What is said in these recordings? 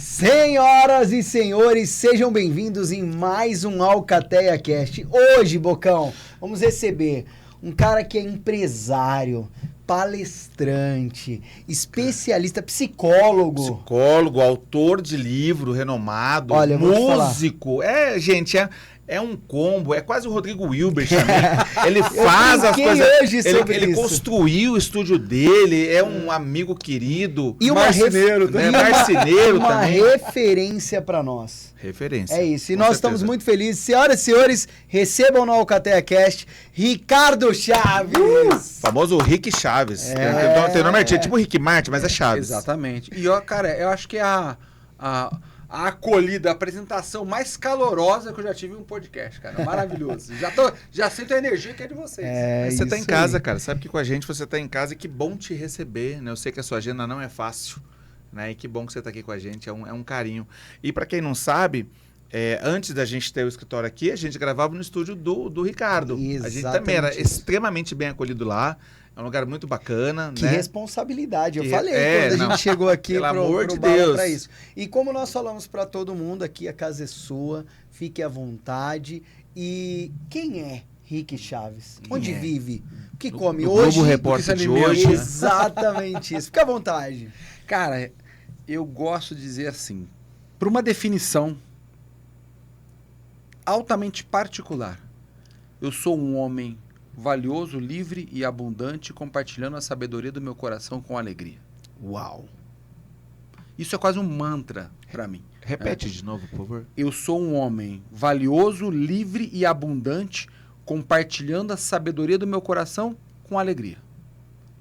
Senhoras e senhores, sejam bem-vindos em mais um Alcateia Cast. Hoje, Bocão, vamos receber um cara que é empresário, palestrante, especialista, psicólogo. Psicólogo, autor de livro renomado, olha, músico. Gente, é um combo, é quase o Rodrigo Wilbert também. Ele faz as coisas. Ele construiu o estúdio dele, é um amigo querido. E marceneiro também. Uma referência para nós. Referência. É isso. E nós estamos muito felizes. Senhoras e senhores, recebam no Alcateia Cast Ricardo Chaves. Famoso Rick Chaves. Tem nome artístico, tipo Rick Martin, mas é Chaves. Exatamente. E, cara, eu acho que é a acolhida, a apresentação mais calorosa que eu já tive em um podcast, cara. Maravilhoso. Já sinto a energia que é de vocês. Você tá em casa, cara. Sabe que com a gente você tá em casa e que bom te receber, né? Eu sei que a sua agenda não é fácil, né? E que bom que você tá aqui com a gente. É um carinho. E para quem não sabe, antes da gente ter o escritório aqui, a gente gravava no estúdio do Ricardo. Exatamente. A gente também era extremamente bem acolhido lá. É um lugar muito bacana, que né? responsabilidade, eu falei quando a gente chegou aqui pro Bala pra isso. E como nós falamos para todo mundo aqui, a casa é sua, fique à vontade. E quem é Rick Chaves? Onde vive? O que come hoje? Globo Repórter de hoje. Exatamente isso. Fique à vontade. Cara, eu gosto de dizer assim, para uma definição altamente particular, eu sou um homem valioso, livre e abundante, compartilhando a sabedoria do meu coração com alegria. Uau! Isso é quase um mantra para mim. Repete de novo, por favor. Eu sou um homem valioso, livre e abundante, compartilhando a sabedoria do meu coração com alegria.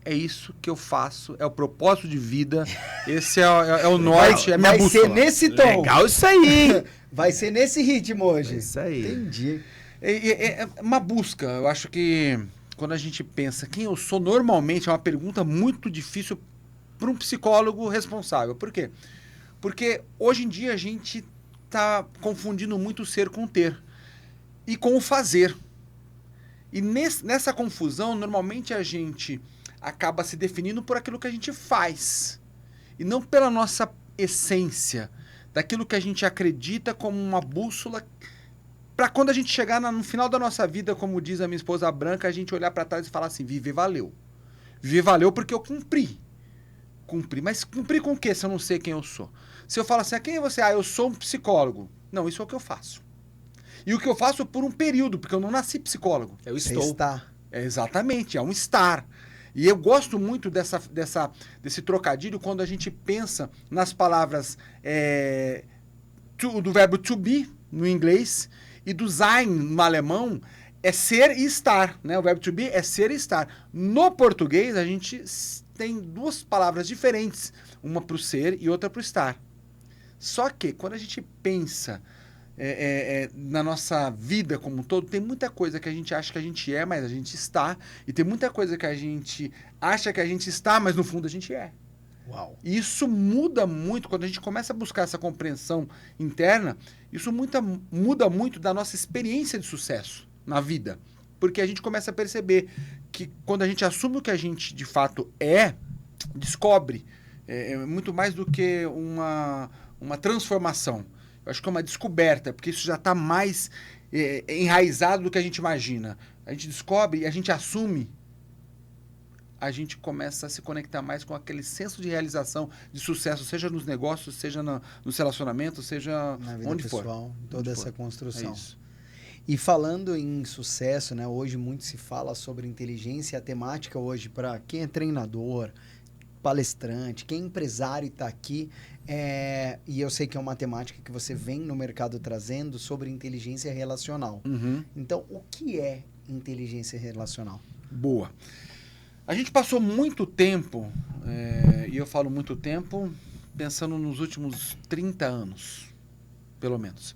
É isso que eu faço, é o propósito de vida, esse é o norte, é a minha bússola. Vai ser nesse tom. Legal isso aí! Vai ser nesse ritmo hoje. É isso aí. Entendi. É uma busca. Eu acho que quando a gente pensa quem eu sou, normalmente é uma pergunta muito difícil para um psicólogo responsável. Por quê? Porque hoje em dia a gente está confundindo muito o ser com o ter e com o fazer. E nessa confusão, normalmente a gente acaba se definindo por aquilo que a gente faz e não pela nossa essência, daquilo que a gente acredita como uma bússola para quando a gente chegar no final da nossa vida, como diz a minha esposa Branca, a gente olhar para trás e falar assim, viver valeu. Viver valeu porque eu cumpri. Mas cumpri com o quê se eu não sei quem eu sou? Se eu falo assim, quem é você? Eu sou um psicólogo. Não, isso é o que eu faço. E o que eu faço por um período, porque eu não nasci psicólogo. Eu estou. Está. Exatamente, é um estar. E eu gosto muito desse trocadilho quando a gente pensa nas palavras do verbo to be, no inglês, e do sein, no alemão, é ser e estar, né? O verbo to be é ser e estar. No português, a gente tem duas palavras diferentes, uma para o ser e outra para o estar. Só que, quando a gente pensa na nossa vida como um todo, tem muita coisa que a gente acha que a gente é, mas a gente está, e tem muita coisa que a gente acha que a gente está, mas no fundo a gente é. Uau. E isso muda muito, quando a gente começa a buscar essa compreensão interna, isso muda muito da nossa experiência de sucesso na vida. Porque a gente começa a perceber que quando a gente assume o que a gente de fato descobre, é muito mais do que uma transformação. Eu acho que é uma descoberta, porque isso já está mais enraizado do que a gente imagina. A gente descobre e a gente assume, a gente começa a se conectar mais com aquele senso de realização, de sucesso, seja nos negócios, seja nos relacionamentos, seja na vida onde pessoal, for. Toda essa construção. É isso. E falando em sucesso, né? Hoje muito se fala sobre inteligência, a temática hoje para quem é treinador, palestrante, quem é empresário e está aqui, e eu sei que é uma temática que você vem no mercado trazendo sobre inteligência relacional. Uhum. Então, o que é inteligência relacional? Boa. A gente passou muito tempo, e eu falo muito tempo, pensando nos últimos 30 anos, pelo menos,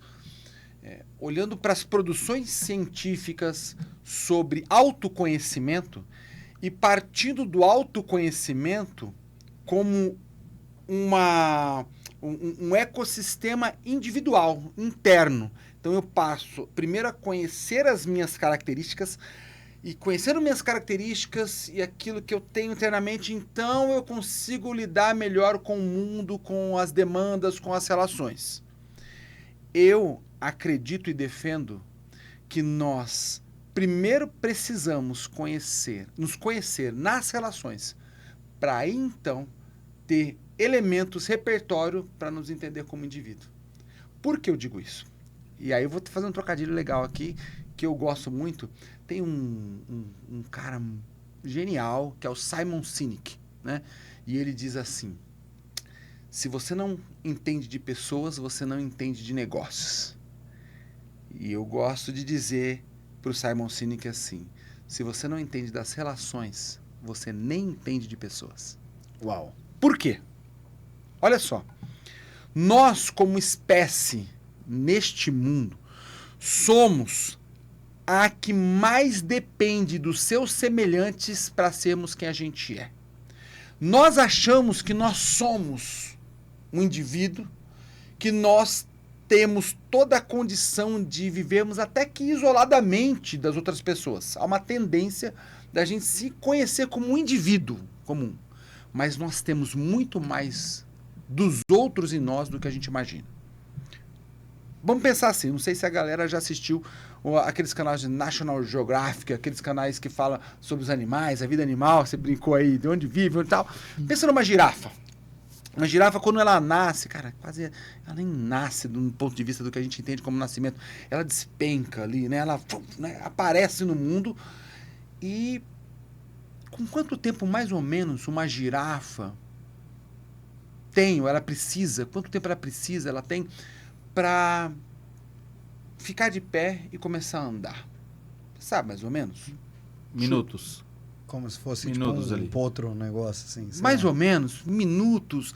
olhando para as produções científicas sobre autoconhecimento e partindo do autoconhecimento como um ecossistema individual, interno. Então eu passo primeiro a conhecer as minhas características E conhecendo minhas características e aquilo que eu tenho internamente, então eu consigo lidar melhor com o mundo, com as demandas, com as relações. Eu acredito e defendo que nós primeiro precisamos nos conhecer nas relações, para aí então ter elementos, repertório para nos entender como indivíduo. Por que eu digo isso? E aí eu vou fazer um trocadilho legal aqui, que eu gosto muito. Tem um cara genial, que é o Simon Sinek, né? E ele diz assim: se você não entende de pessoas, você não entende de negócios. E eu gosto de dizer para o Simon Sinek assim: se você não entende das relações, você nem entende de pessoas. Uau. Por quê? Olha só. Nós, como espécie, neste mundo, somos a que mais depende dos seus semelhantes para sermos quem a gente é. Nós achamos que nós somos um indivíduo, que nós temos toda a condição de vivermos até que isoladamente das outras pessoas. Há uma tendência da gente se conhecer como um indivíduo comum. Mas nós temos muito mais dos outros em nós do que a gente imagina. Vamos pensar assim, não sei se a galera já assistiu aqueles canais de National Geographic, aqueles canais que falam sobre os animais, a vida animal, você brincou aí, de onde vive e tal. Pensa numa girafa. Uma girafa, quando ela nasce, cara, quase ela nem nasce do ponto de vista do que a gente entende como nascimento. Ela despenca ali, né? Ela aparece no mundo. E com quanto tempo, mais ou menos, uma girafa tem, ou ela precisa, quanto tempo ela tem para ficar de pé e começar a andar? Sabe, mais ou menos? Minutos. Como se fosse Minutos tipo ali. potro, um negócio assim. sei Mais lá. ou menos, minutos.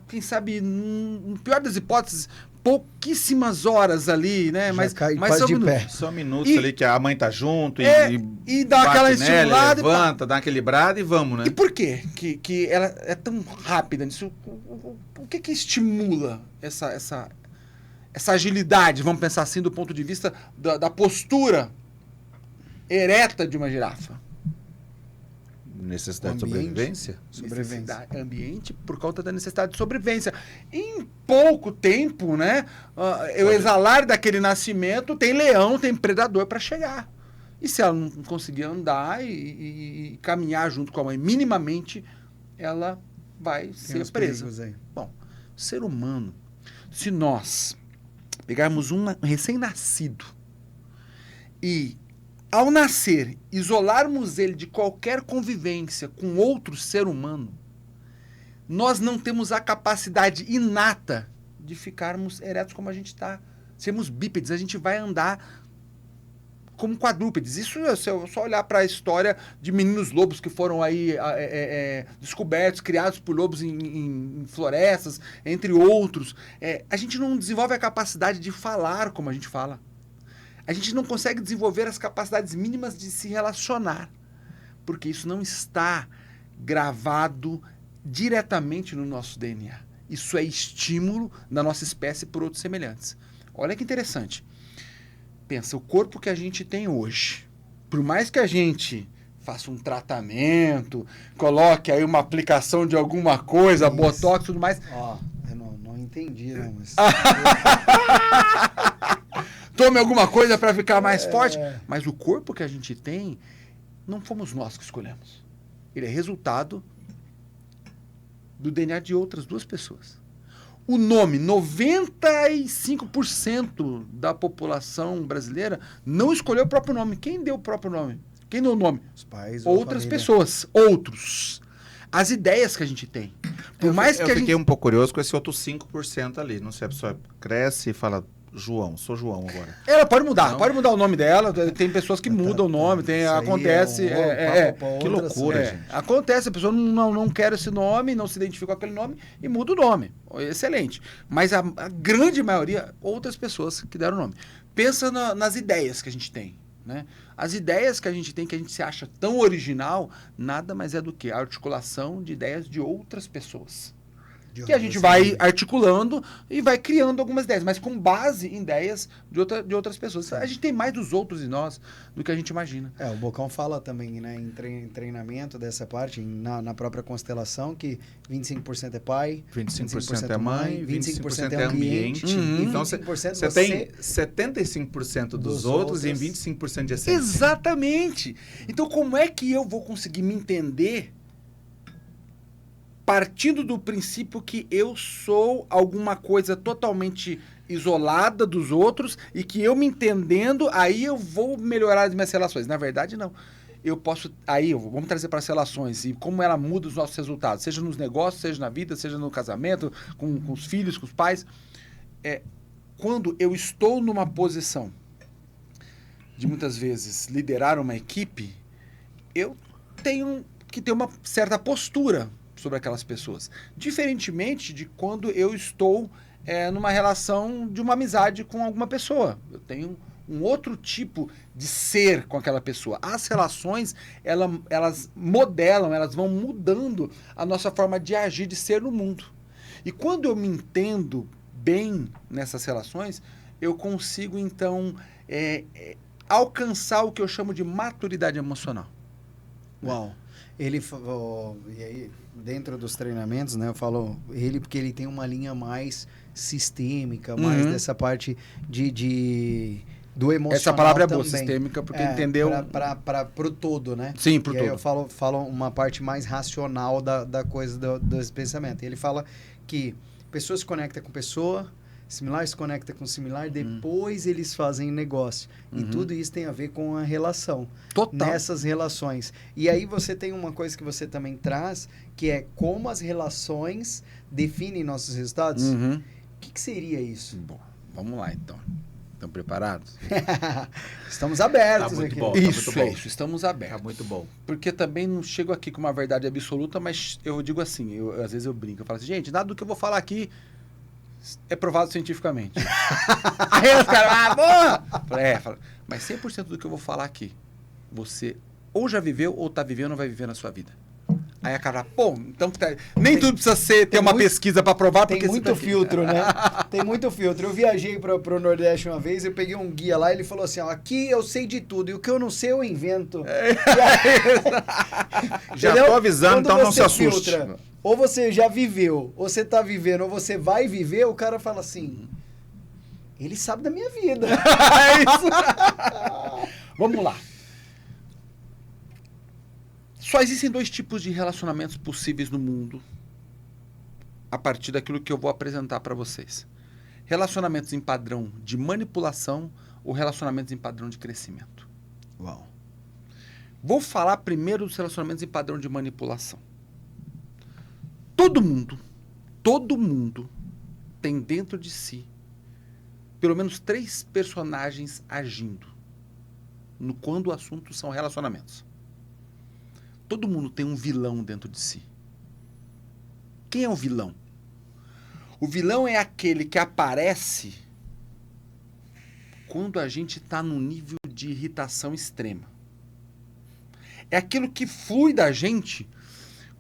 Quem sabe, no pior das hipóteses, pouquíssimas horas ali, né? Já Mas cai mas quase são de minutos. pé. Só minutos E- ali que a mãe tá junto e dá bate aquela nela, estimulada e levanta, dá aquele brado e vamos, né? E por quê que ela é tão rápida nisso? O que estimula essa agilidade, vamos pensar assim, do ponto de vista da postura ereta de uma girafa? Necessidade de Ambiente. sobrevivência? Sobrevivência. Necessidade- ambiente por conta da necessidade de sobrevivência. Em pouco tempo, né? Eu exalar daquele nascimento, tem leão, tem predador para chegar. E se ela não conseguir andar e caminhar junto com a mãe minimamente, ela vai Tem ser uns presa. perigos aí. Bom, ser humano, se nós pegarmos um recém-nascido e, ao nascer, isolarmos ele de qualquer convivência com outro ser humano, nós não temos a capacidade inata de ficarmos eretos como a gente está. Sermos bípedes, a gente vai andar como quadrúpedes. Isso é só olhar para a história de meninos lobos que foram aí descobertos, criados por lobos em florestas, entre outros. A gente não desenvolve a capacidade de falar como a gente fala. A gente não consegue desenvolver as capacidades mínimas de se relacionar, porque isso não está gravado diretamente no nosso DNA. Isso é estímulo da nossa espécie por outros semelhantes. Olha que interessante. Pensa, o corpo que a gente tem hoje, por mais que a gente faça um tratamento, coloque aí uma aplicação de alguma coisa, Isso. botox e tudo mais, Ó, eu não entendi, não. Mas... tome alguma coisa para ficar mais forte, mas o corpo que a gente tem, não fomos nós que escolhemos. Ele é resultado do DNA de outras duas pessoas. O nome, 95% da população brasileira não escolheu o próprio nome. Quem deu o próprio nome? Quem deu o nome? Os pais ou a Outras família. pessoas, outros. As ideias que a gente tem. Por mais que eu a fiquei gente... um pouco curioso com esse outro 5% ali. Não sei, a pessoa cresce e fala, João, sou João agora. Ela pode mudar, Não. pode mudar o nome dela. Tem pessoas que mudam o nome, tem, Isso aí acontece. papo pra Que outra loucura, assunto. gente. Acontece, a pessoa não quer esse nome, não se identifica com aquele nome e muda o nome. Excelente. Mas a grande maioria, outras pessoas que deram o nome. Pensa nas ideias que a gente tem. Né? As ideias que a gente tem, que a gente se acha tão original, nada mais é do que a articulação de ideias de outras pessoas. que a gente vai articulando e vai criando algumas ideias, mas com base em ideias de outras pessoas. A gente tem mais dos outros em nós do que a gente imagina. O Bocão fala também, né, em treinamento dessa parte, na própria constelação, que 25% é pai, 25% é mãe, 25% é ambiente. E Então 25% você tem 75% dos outros e 25% de essência. Exatamente! Então como é que eu vou conseguir me entender partindo do princípio que eu sou alguma coisa totalmente isolada dos outros e que eu me entendendo, aí eu vou melhorar as minhas relações? Na verdade, não. Eu posso... vamos trazer para as relações e como ela muda os nossos resultados, seja nos negócios, seja na vida, seja no casamento, com os filhos, com os pais. Quando eu estou numa posição de, muitas vezes, liderar uma equipe, eu tenho que ter uma certa postura sobre aquelas pessoas. Diferentemente de quando eu estou numa relação de uma amizade com alguma pessoa. Eu tenho um outro tipo de ser com aquela pessoa. As relações, elas modelam, elas vão mudando a nossa forma de agir, de ser no mundo. E quando eu me entendo bem nessas relações, eu consigo, então, alcançar o que eu chamo de maturidade emocional. Uau! Ele falou, e aí, dentro dos treinamentos, né, eu falo ele porque ele tem uma linha mais sistêmica, mais dessa parte do emocional. Essa palavra é também. boa, sistêmica, porque entendeu... Para o todo, né? Sim, para o todo. Aí eu falo uma parte mais racional da coisa, desse pensamento. E ele fala que pessoa se conecta com pessoa, similar se conecta com similar, depois eles fazem negócio. E tudo isso tem a ver com a relação. Total. Nessas relações. E aí você tem uma coisa que você também traz, que é como as relações definem nossos resultados. O que seria isso? Bom, vamos lá então. Estão preparados? Estamos abertos Tá muito aqui. bom. Isso, estamos abertos. Tá muito bom. Porque também não chego aqui com uma verdade absoluta, mas eu digo assim, às vezes eu brinco, eu falo assim, gente, nada do que eu vou falar aqui é provado cientificamente. Aí os caras, mas 100% do que eu vou falar aqui, você ou já viveu ou tá vivendo ou vai viver na sua vida. Aí a cara, então nem tudo precisa ter uma pesquisa para provar, porque tem muito filtro, né? Tem muito filtro. Eu viajei pro Nordeste uma vez, eu peguei um guia lá, ele falou assim, ó, aqui eu sei de tudo, e o que eu não sei eu invento. Já tô avisando, então não se assuste. Ou você já viveu, ou você tá vivendo, ou você vai viver, o cara fala assim, ele sabe da minha vida. É isso. Vamos lá. Só existem 2 tipos de relacionamentos possíveis no mundo a partir daquilo que eu vou apresentar para vocês. Relacionamentos em padrão de manipulação ou relacionamentos em padrão de crescimento. Uau. Vou falar primeiro dos relacionamentos em padrão de manipulação. Todo mundo tem dentro de si pelo menos 3 personagens agindo quando o assunto são relacionamentos. Todo mundo tem um vilão dentro de si. Quem é o vilão? O vilão é aquele que aparece quando a gente está num nível de irritação extrema. É aquilo que flui da gente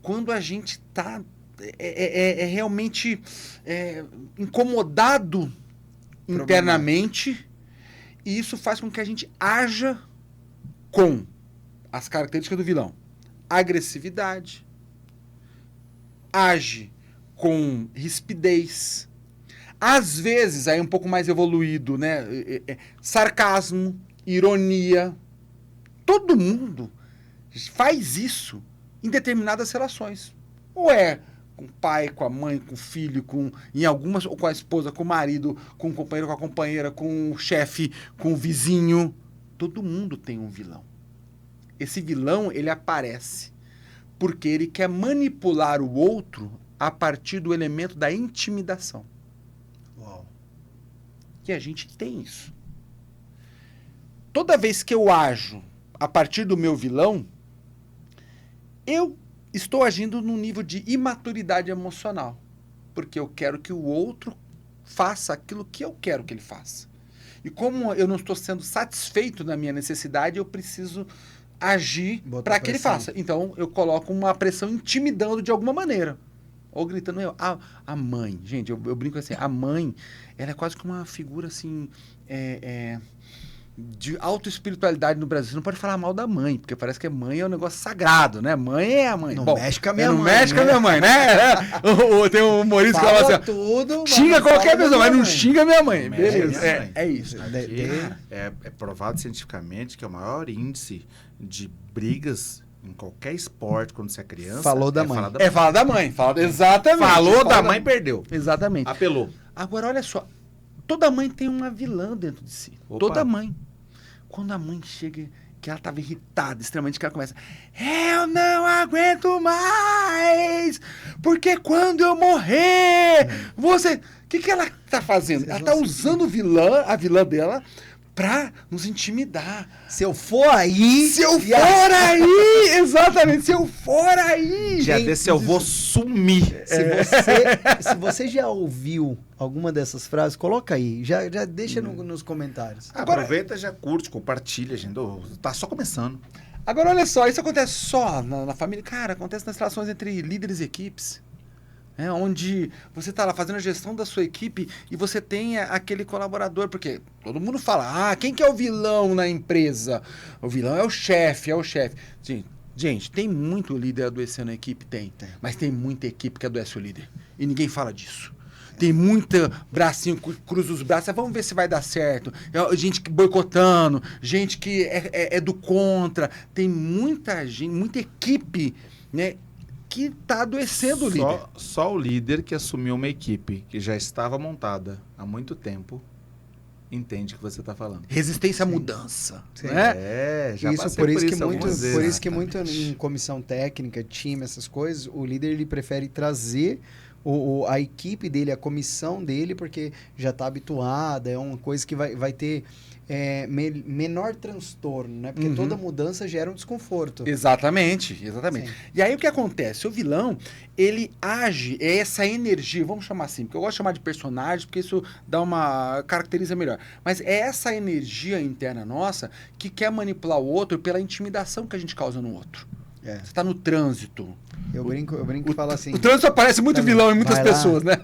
quando a gente está realmente incomodado internamente, e isso faz com que a gente haja com as características do vilão. Agressividade, age com rispidez, às vezes, aí um pouco mais evoluído, né? Sarcasmo, ironia. Todo mundo faz isso em determinadas relações. Ou é com o pai, com a mãe, com o filho, em algumas, ou com a esposa, com o marido, com o companheiro, com a companheira, com o chefe, com o vizinho. Todo mundo tem um vilão. Esse vilão, ele aparece porque ele quer manipular o outro a partir do elemento da intimidação. Uau. E a gente tem isso. Toda vez que eu ajo a partir do meu vilão, eu estou agindo num nível de imaturidade emocional. Porque eu quero que o outro faça aquilo que eu quero que ele faça. E como eu não estou sendo satisfeito na minha necessidade, eu preciso agir para que ele faça. Então, eu coloco uma pressão intimidando de alguma maneira. ou gritando, a mãe, gente, eu brinco assim, a mãe, ela é quase que uma figura assim, de autoespiritualidade no Brasil. Você não pode falar mal da mãe, porque parece que mãe é um negócio sagrado, né? Mãe é a mãe. Não Bom, mexe com a minha não mãe. mexe com a minha mãe, né? Tem um humorista que fala assim, tudo, mas xinga não fala qualquer da pessoa, mas minha não mãe. xinga minha mãe. Não mexe Beleza, com a minha mãe. é isso. Aqui é provado cientificamente que é o maior índice de brigas em qualquer esporte quando você é criança. Falou da mãe. Fala da mãe. Exatamente. Falou Fala da mãe, perdeu. Exatamente. Apelou. Agora, olha só. Toda mãe tem uma vilã dentro de si. Opa. Toda mãe. Quando a mãe chega, que ela estava irritada, extremamente, que ela começa, eu não aguento mais, porque quando eu morrer, você... O que ela tá fazendo? Ela tá usando a vilã dela, pra nos intimidar. Se eu for aí... Se eu for aí! Exatamente, se eu for aí! Já desse eu vou sumir. Se você já ouviu alguma dessas frases, coloca aí. Já deixa nos comentários. Agora, aproveita, já curte, compartilha, gente. Tá só começando. Agora, olha só, isso acontece só na família? Cara, acontece nas relações entre líderes e equipes. Onde você está lá fazendo a gestão da sua equipe e você tem aquele colaborador, porque todo mundo fala, quem que é o vilão na empresa? O vilão é o chefe, Gente, tem muito líder adoecendo a equipe? Tem. Mas tem muita equipe que adoece o líder. E ninguém fala disso. Tem muita bracinho, cruza os braços, vamos ver se vai dar certo. Gente boicotando, gente que é do contra. Tem muita gente, muita equipe, né, que está adoecendo o líder. Só o líder que assumiu uma equipe que já estava montada há muito tempo entende o que você está falando. Resistência à mudança. Né? Já isso, passei por isso que algumas muito, vezes. por isso que muito em comissão técnica, time, essas coisas, o líder ele prefere trazer a equipe dele, a comissão dele, porque já está habituada, é uma coisa que vai ter menor transtorno, né? Porque toda mudança gera um desconforto. Exatamente. Sim. E aí o que acontece? O vilão, ele age, é essa energia, vamos chamar assim, porque eu gosto de chamar de personagem, porque isso caracteriza melhor. Mas é essa energia interna nossa que quer manipular o outro pela intimidação que a gente causa no outro. Você está no trânsito. Eu brinco e falo assim... O trânsito aparece muito vilão em muitas pessoas, né?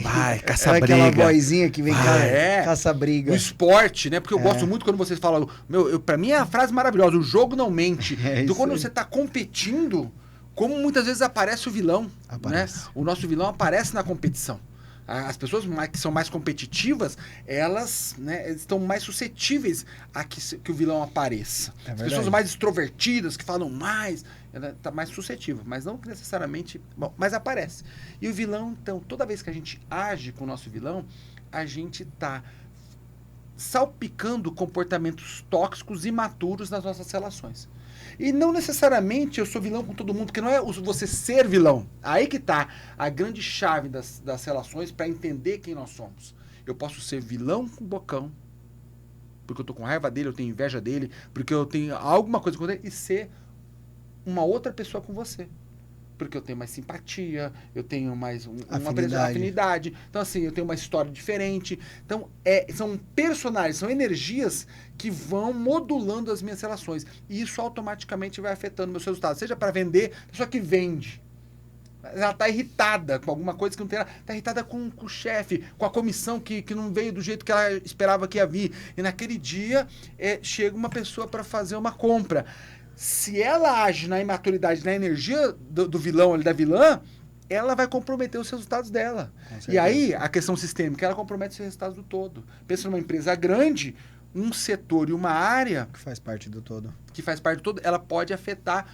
Vai, caça-briga. Aquela vozinha que vem caça-briga. No esporte, né? Porque eu gosto muito quando vocês falam... Pra mim é a frase maravilhosa, o jogo não mente. Então quando você está competindo, como muitas vezes aparece o vilão. Né? O nosso vilão aparece na competição. As pessoas que são mais competitivas, elas, né, estão mais suscetíveis a que o vilão apareça. As pessoas mais extrovertidas, que falam mais, ela está mais suscetível, mas não necessariamente... Bom, mas aparece. E o vilão, então, toda vez que a gente age com o nosso vilão, a gente está salpicando comportamentos tóxicos e imaturos nas nossas relações. E não necessariamente eu sou vilão com todo mundo, porque não é você ser vilão. Aí que está a grande chave das relações para entender quem nós somos. Eu posso ser vilão com o Bocão, porque eu estou com raiva dele, eu tenho inveja dele, porque eu tenho alguma coisa contra ele, e ser uma outra pessoa com você. Porque eu tenho mais simpatia, eu tenho mais uma afinidade. Então, assim, eu tenho uma história diferente. Então, são personagens, são energias que vão modulando as minhas relações. E isso automaticamente vai afetando meus resultados. Seja para vender, pessoa que vende. Ela está irritada com alguma coisa que não tem nada. Está irritada com o chefe, com a comissão que não veio do jeito que ela esperava que ia vir. E naquele dia, chega uma pessoa para fazer uma compra. Se ela age na imaturidade, na energia do vilão, da vilã, ela vai comprometer os resultados dela. E aí, a questão sistêmica, ela compromete os resultados do todo. Pensa numa empresa grande, um setor e uma área... Que faz parte do todo. Que faz parte do todo, ela pode afetar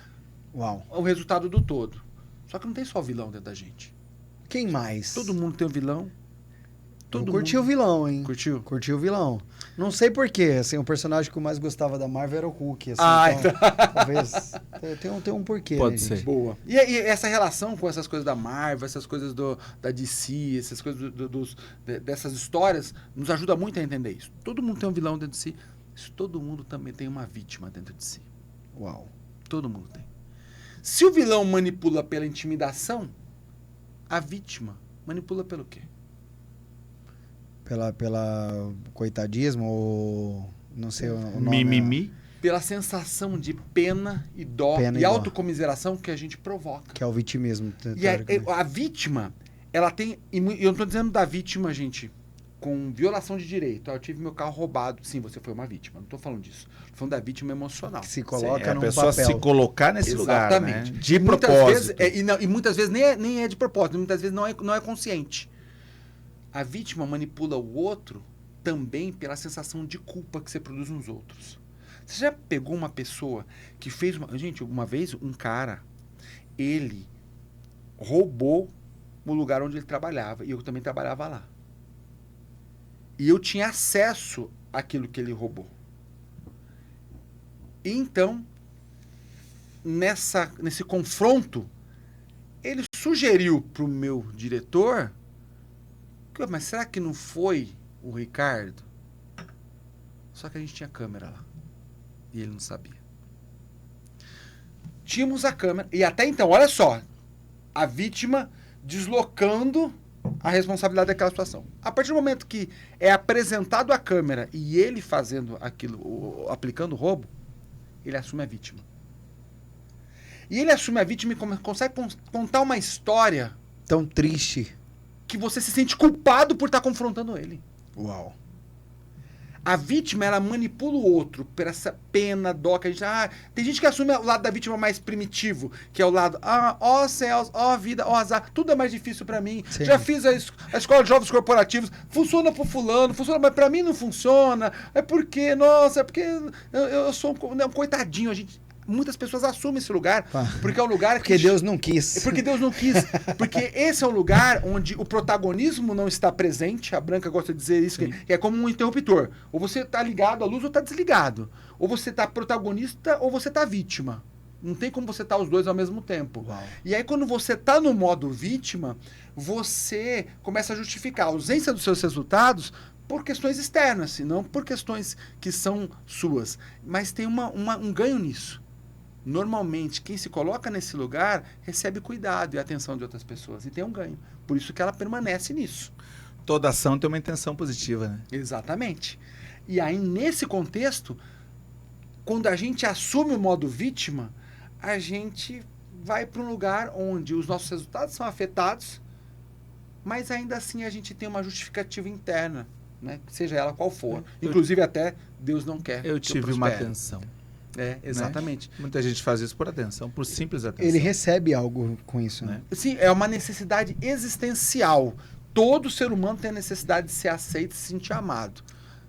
o resultado do todo. Só que não tem só vilão dentro da gente. Quem mais? Todo mundo tem um vilão. Curti o vilão, hein? Curtiu? Curti o vilão. Não sei porquê, assim, o personagem que eu mais gostava da Marvel era o Hulk, assim, então, talvez tem um porquê, Pode né, ser. gente? Boa. E essa relação com essas coisas da Marvel, essas coisas da DC, essas coisas dessas histórias, nos ajuda muito a entender isso. Todo mundo tem um vilão dentro de si, mas todo mundo também tem uma vítima dentro de si. Uau. Todo mundo tem. Se o vilão manipula pela intimidação, a vítima manipula pelo quê? Pela coitadismo ou não sei o nome. Mimimi. pela sensação de pena e dó Pena e e dó. autocomiseração que a gente provoca. Que é o vitimismo. E a vítima, ela tem... E eu não estou dizendo da vítima, gente, com violação de direito. Eu tive meu carro roubado. Sim, você foi uma vítima. Não estou falando disso. Estou falando da vítima emocional. Que se coloca Sim, a num pessoa papel. se colocar nesse lugar, né? De Muitas propósito. vezes, e muitas vezes nem é de propósito. Muitas vezes não é consciente. A vítima manipula o outro também pela sensação de culpa que você produz nos outros. Você já pegou uma pessoa que fez... Gente, uma vez um cara, ele roubou o lugar onde ele trabalhava. E eu também trabalhava lá. E eu tinha acesso àquilo que ele roubou. E então, nesse confronto, ele sugeriu para o meu diretor... Mas será que não foi o Ricardo? Só que a gente tinha câmera lá. E ele não sabia. Tínhamos a câmera. E até então, olha só. A vítima deslocando a responsabilidade daquela situação. A partir do momento que é apresentado a câmera e ele fazendo aquilo, aplicando o roubo, ele assume a vítima. E ele assume a vítima e consegue contar uma história Tão triste. que você se sente culpado por estar confrontando ele. Uau. A vítima, ela manipula o outro por essa pena, dó que a gente... tem gente que assume o lado da vítima mais primitivo, que é o lado, ó céus, ó vida, ó azar, tudo é mais difícil pra mim. Sim. Já fiz a escola de jovens corporativos, funciona pro fulano, funciona, mas pra mim não funciona. É porque, nossa, é porque eu sou um coitadinho, muitas pessoas assumem esse lugar, porque é o lugar Porque Deus não quis. Porque Deus não quis. Porque esse é um lugar onde o protagonismo não está presente. A Branca gosta de dizer isso, que é como um interruptor. Ou você está ligado à luz ou está desligado. Ou você está protagonista ou você está vítima. Não tem como você estar os dois ao mesmo tempo. Uau. E aí, quando você está no modo vítima, você começa a justificar a ausência dos seus resultados por questões externas, e não por questões que são suas. Mas tem um ganho nisso. Normalmente, quem se coloca nesse lugar recebe cuidado e atenção de outras pessoas. E tem um ganho. Por isso que ela permanece nisso. Toda ação tem uma intenção positiva, né? Exatamente. E aí, nesse contexto, quando a gente assume o modo vítima, a gente vai para um lugar onde os nossos resultados são afetados, mas ainda assim a gente tem uma justificativa interna, né? Seja ela qual for. Inclusive até Deus não quer. Eu que tive uma prospere. atenção. É, exatamente. Né? Muita gente faz isso por atenção, por simples atenção. Ele recebe algo com isso, né? Sim, é uma necessidade existencial. Todo ser humano tem a necessidade de ser aceito e se sentir amado.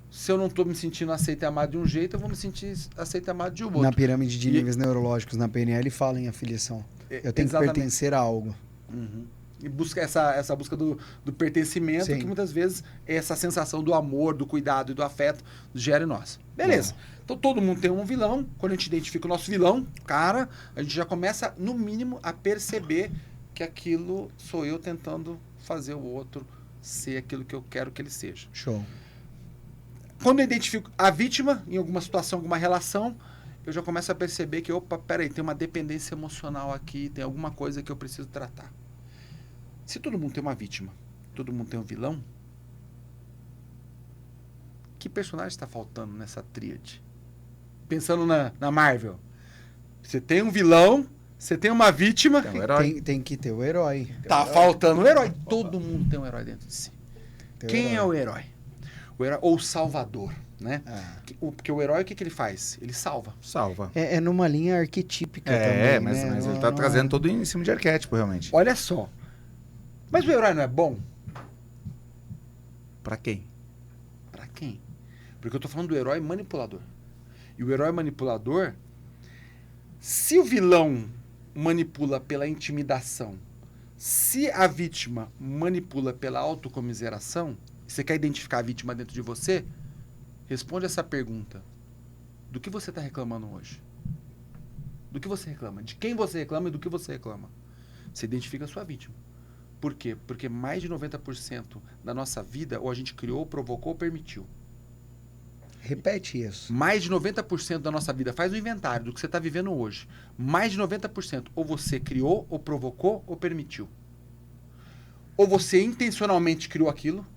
Se eu não estou me sentindo aceito e amado de um jeito, eu vou me sentir aceito e amado de outro. Na pirâmide de níveis neurológicos, na PNL, fala em afiliação. Eu tenho Exatamente. que pertencer a algo. Uhum. E busca essa busca do pertencimento, Sim. que muitas vezes essa sensação do amor, do cuidado e do afeto gera em nós. Beleza. Então todo mundo tem um vilão. Quando a gente identifica o nosso vilão, cara, a gente já começa, no mínimo, a perceber que aquilo sou eu tentando fazer o outro ser aquilo que eu quero que ele seja. Show. Quando eu identifico a vítima em alguma situação, alguma relação, eu já começo a perceber que, opa, peraí, tem uma dependência emocional aqui, tem alguma coisa que eu preciso tratar. Se todo mundo tem uma vítima, todo mundo tem um vilão, que personagem está faltando nessa tríade? Pensando na Marvel. Você tem um vilão, você tem uma vítima. Tem um herói. Tem que ter o herói. Tá faltando um herói. Todo mundo tem um herói dentro de si. Tem Quem é o herói? O herói ou o salvador, né? Ah. Porque o herói, o que ele faz? Ele salva. Salva. É numa linha arquetípica também, mas né? ele Não- tá não trazendo é- tudo em cima de arquétipo, realmente. Olha só. Mas o herói não é bom? Pra quem? Pra quem? Porque eu tô falando do herói manipulador. E o herói manipulador, se o vilão manipula pela intimidação, se a vítima manipula pela autocomiseração, você quer identificar a vítima dentro de você? Responde essa pergunta. Do que você está reclamando hoje? Do que você reclama? De quem você reclama e do que você reclama? Você identifica a sua vítima. Por quê? Porque mais de 90% da nossa vida ou a gente criou, provocou ou permitiu. Repete isso. Mais de 90% da nossa vida, faz o inventário do que você está vivendo hoje. Mais de 90% ou você criou, ou provocou, ou permitiu. Ou você intencionalmente criou aquilo,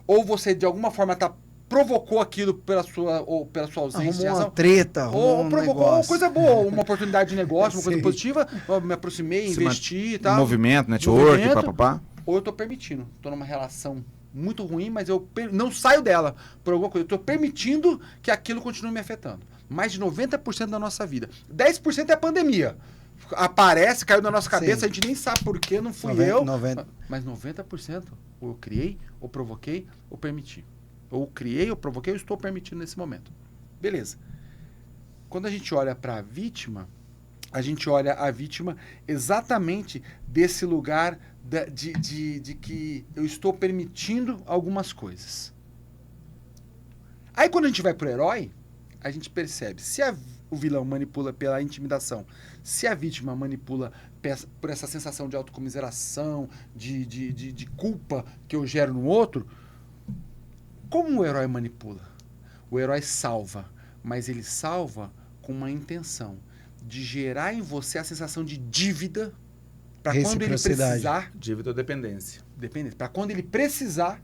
ou você de alguma forma está provocou aquilo pela sua ausência de Arrumou razão. uma treta, arrumou Ou um provocou uma negócio. coisa boa, uma oportunidade de negócio, uma coisa Sim. positiva, eu me aproximei, investi e tal. Movimento, network, papapá. Ou eu tô permitindo. Tô numa relação muito ruim, mas eu não saio dela por alguma coisa. Eu tô permitindo que aquilo continue me afetando. Mais de 90% da nossa vida. 10% é a pandemia. Aparece, caiu na nossa cabeça, Sim. a gente nem sabe por quê, não fui 90. Mas 90% ou eu criei, ou provoquei, ou permiti. Ou criei, ou provoquei, ou estou permitindo nesse momento. Beleza. Quando a gente olha para a vítima, a gente olha a vítima exatamente desse lugar de que eu estou permitindo algumas coisas. Aí quando a gente vai pro herói, a gente percebe se o vilão manipula pela intimidação, se a vítima manipula por essa sensação de autocomiseração, de culpa que eu gero no outro, como o herói manipula? O herói salva, mas ele salva com uma intenção de gerar em você a sensação de dívida para quando ele Reciprocidade. precisar, Dívida ou dependência. dependente, para quando ele precisar,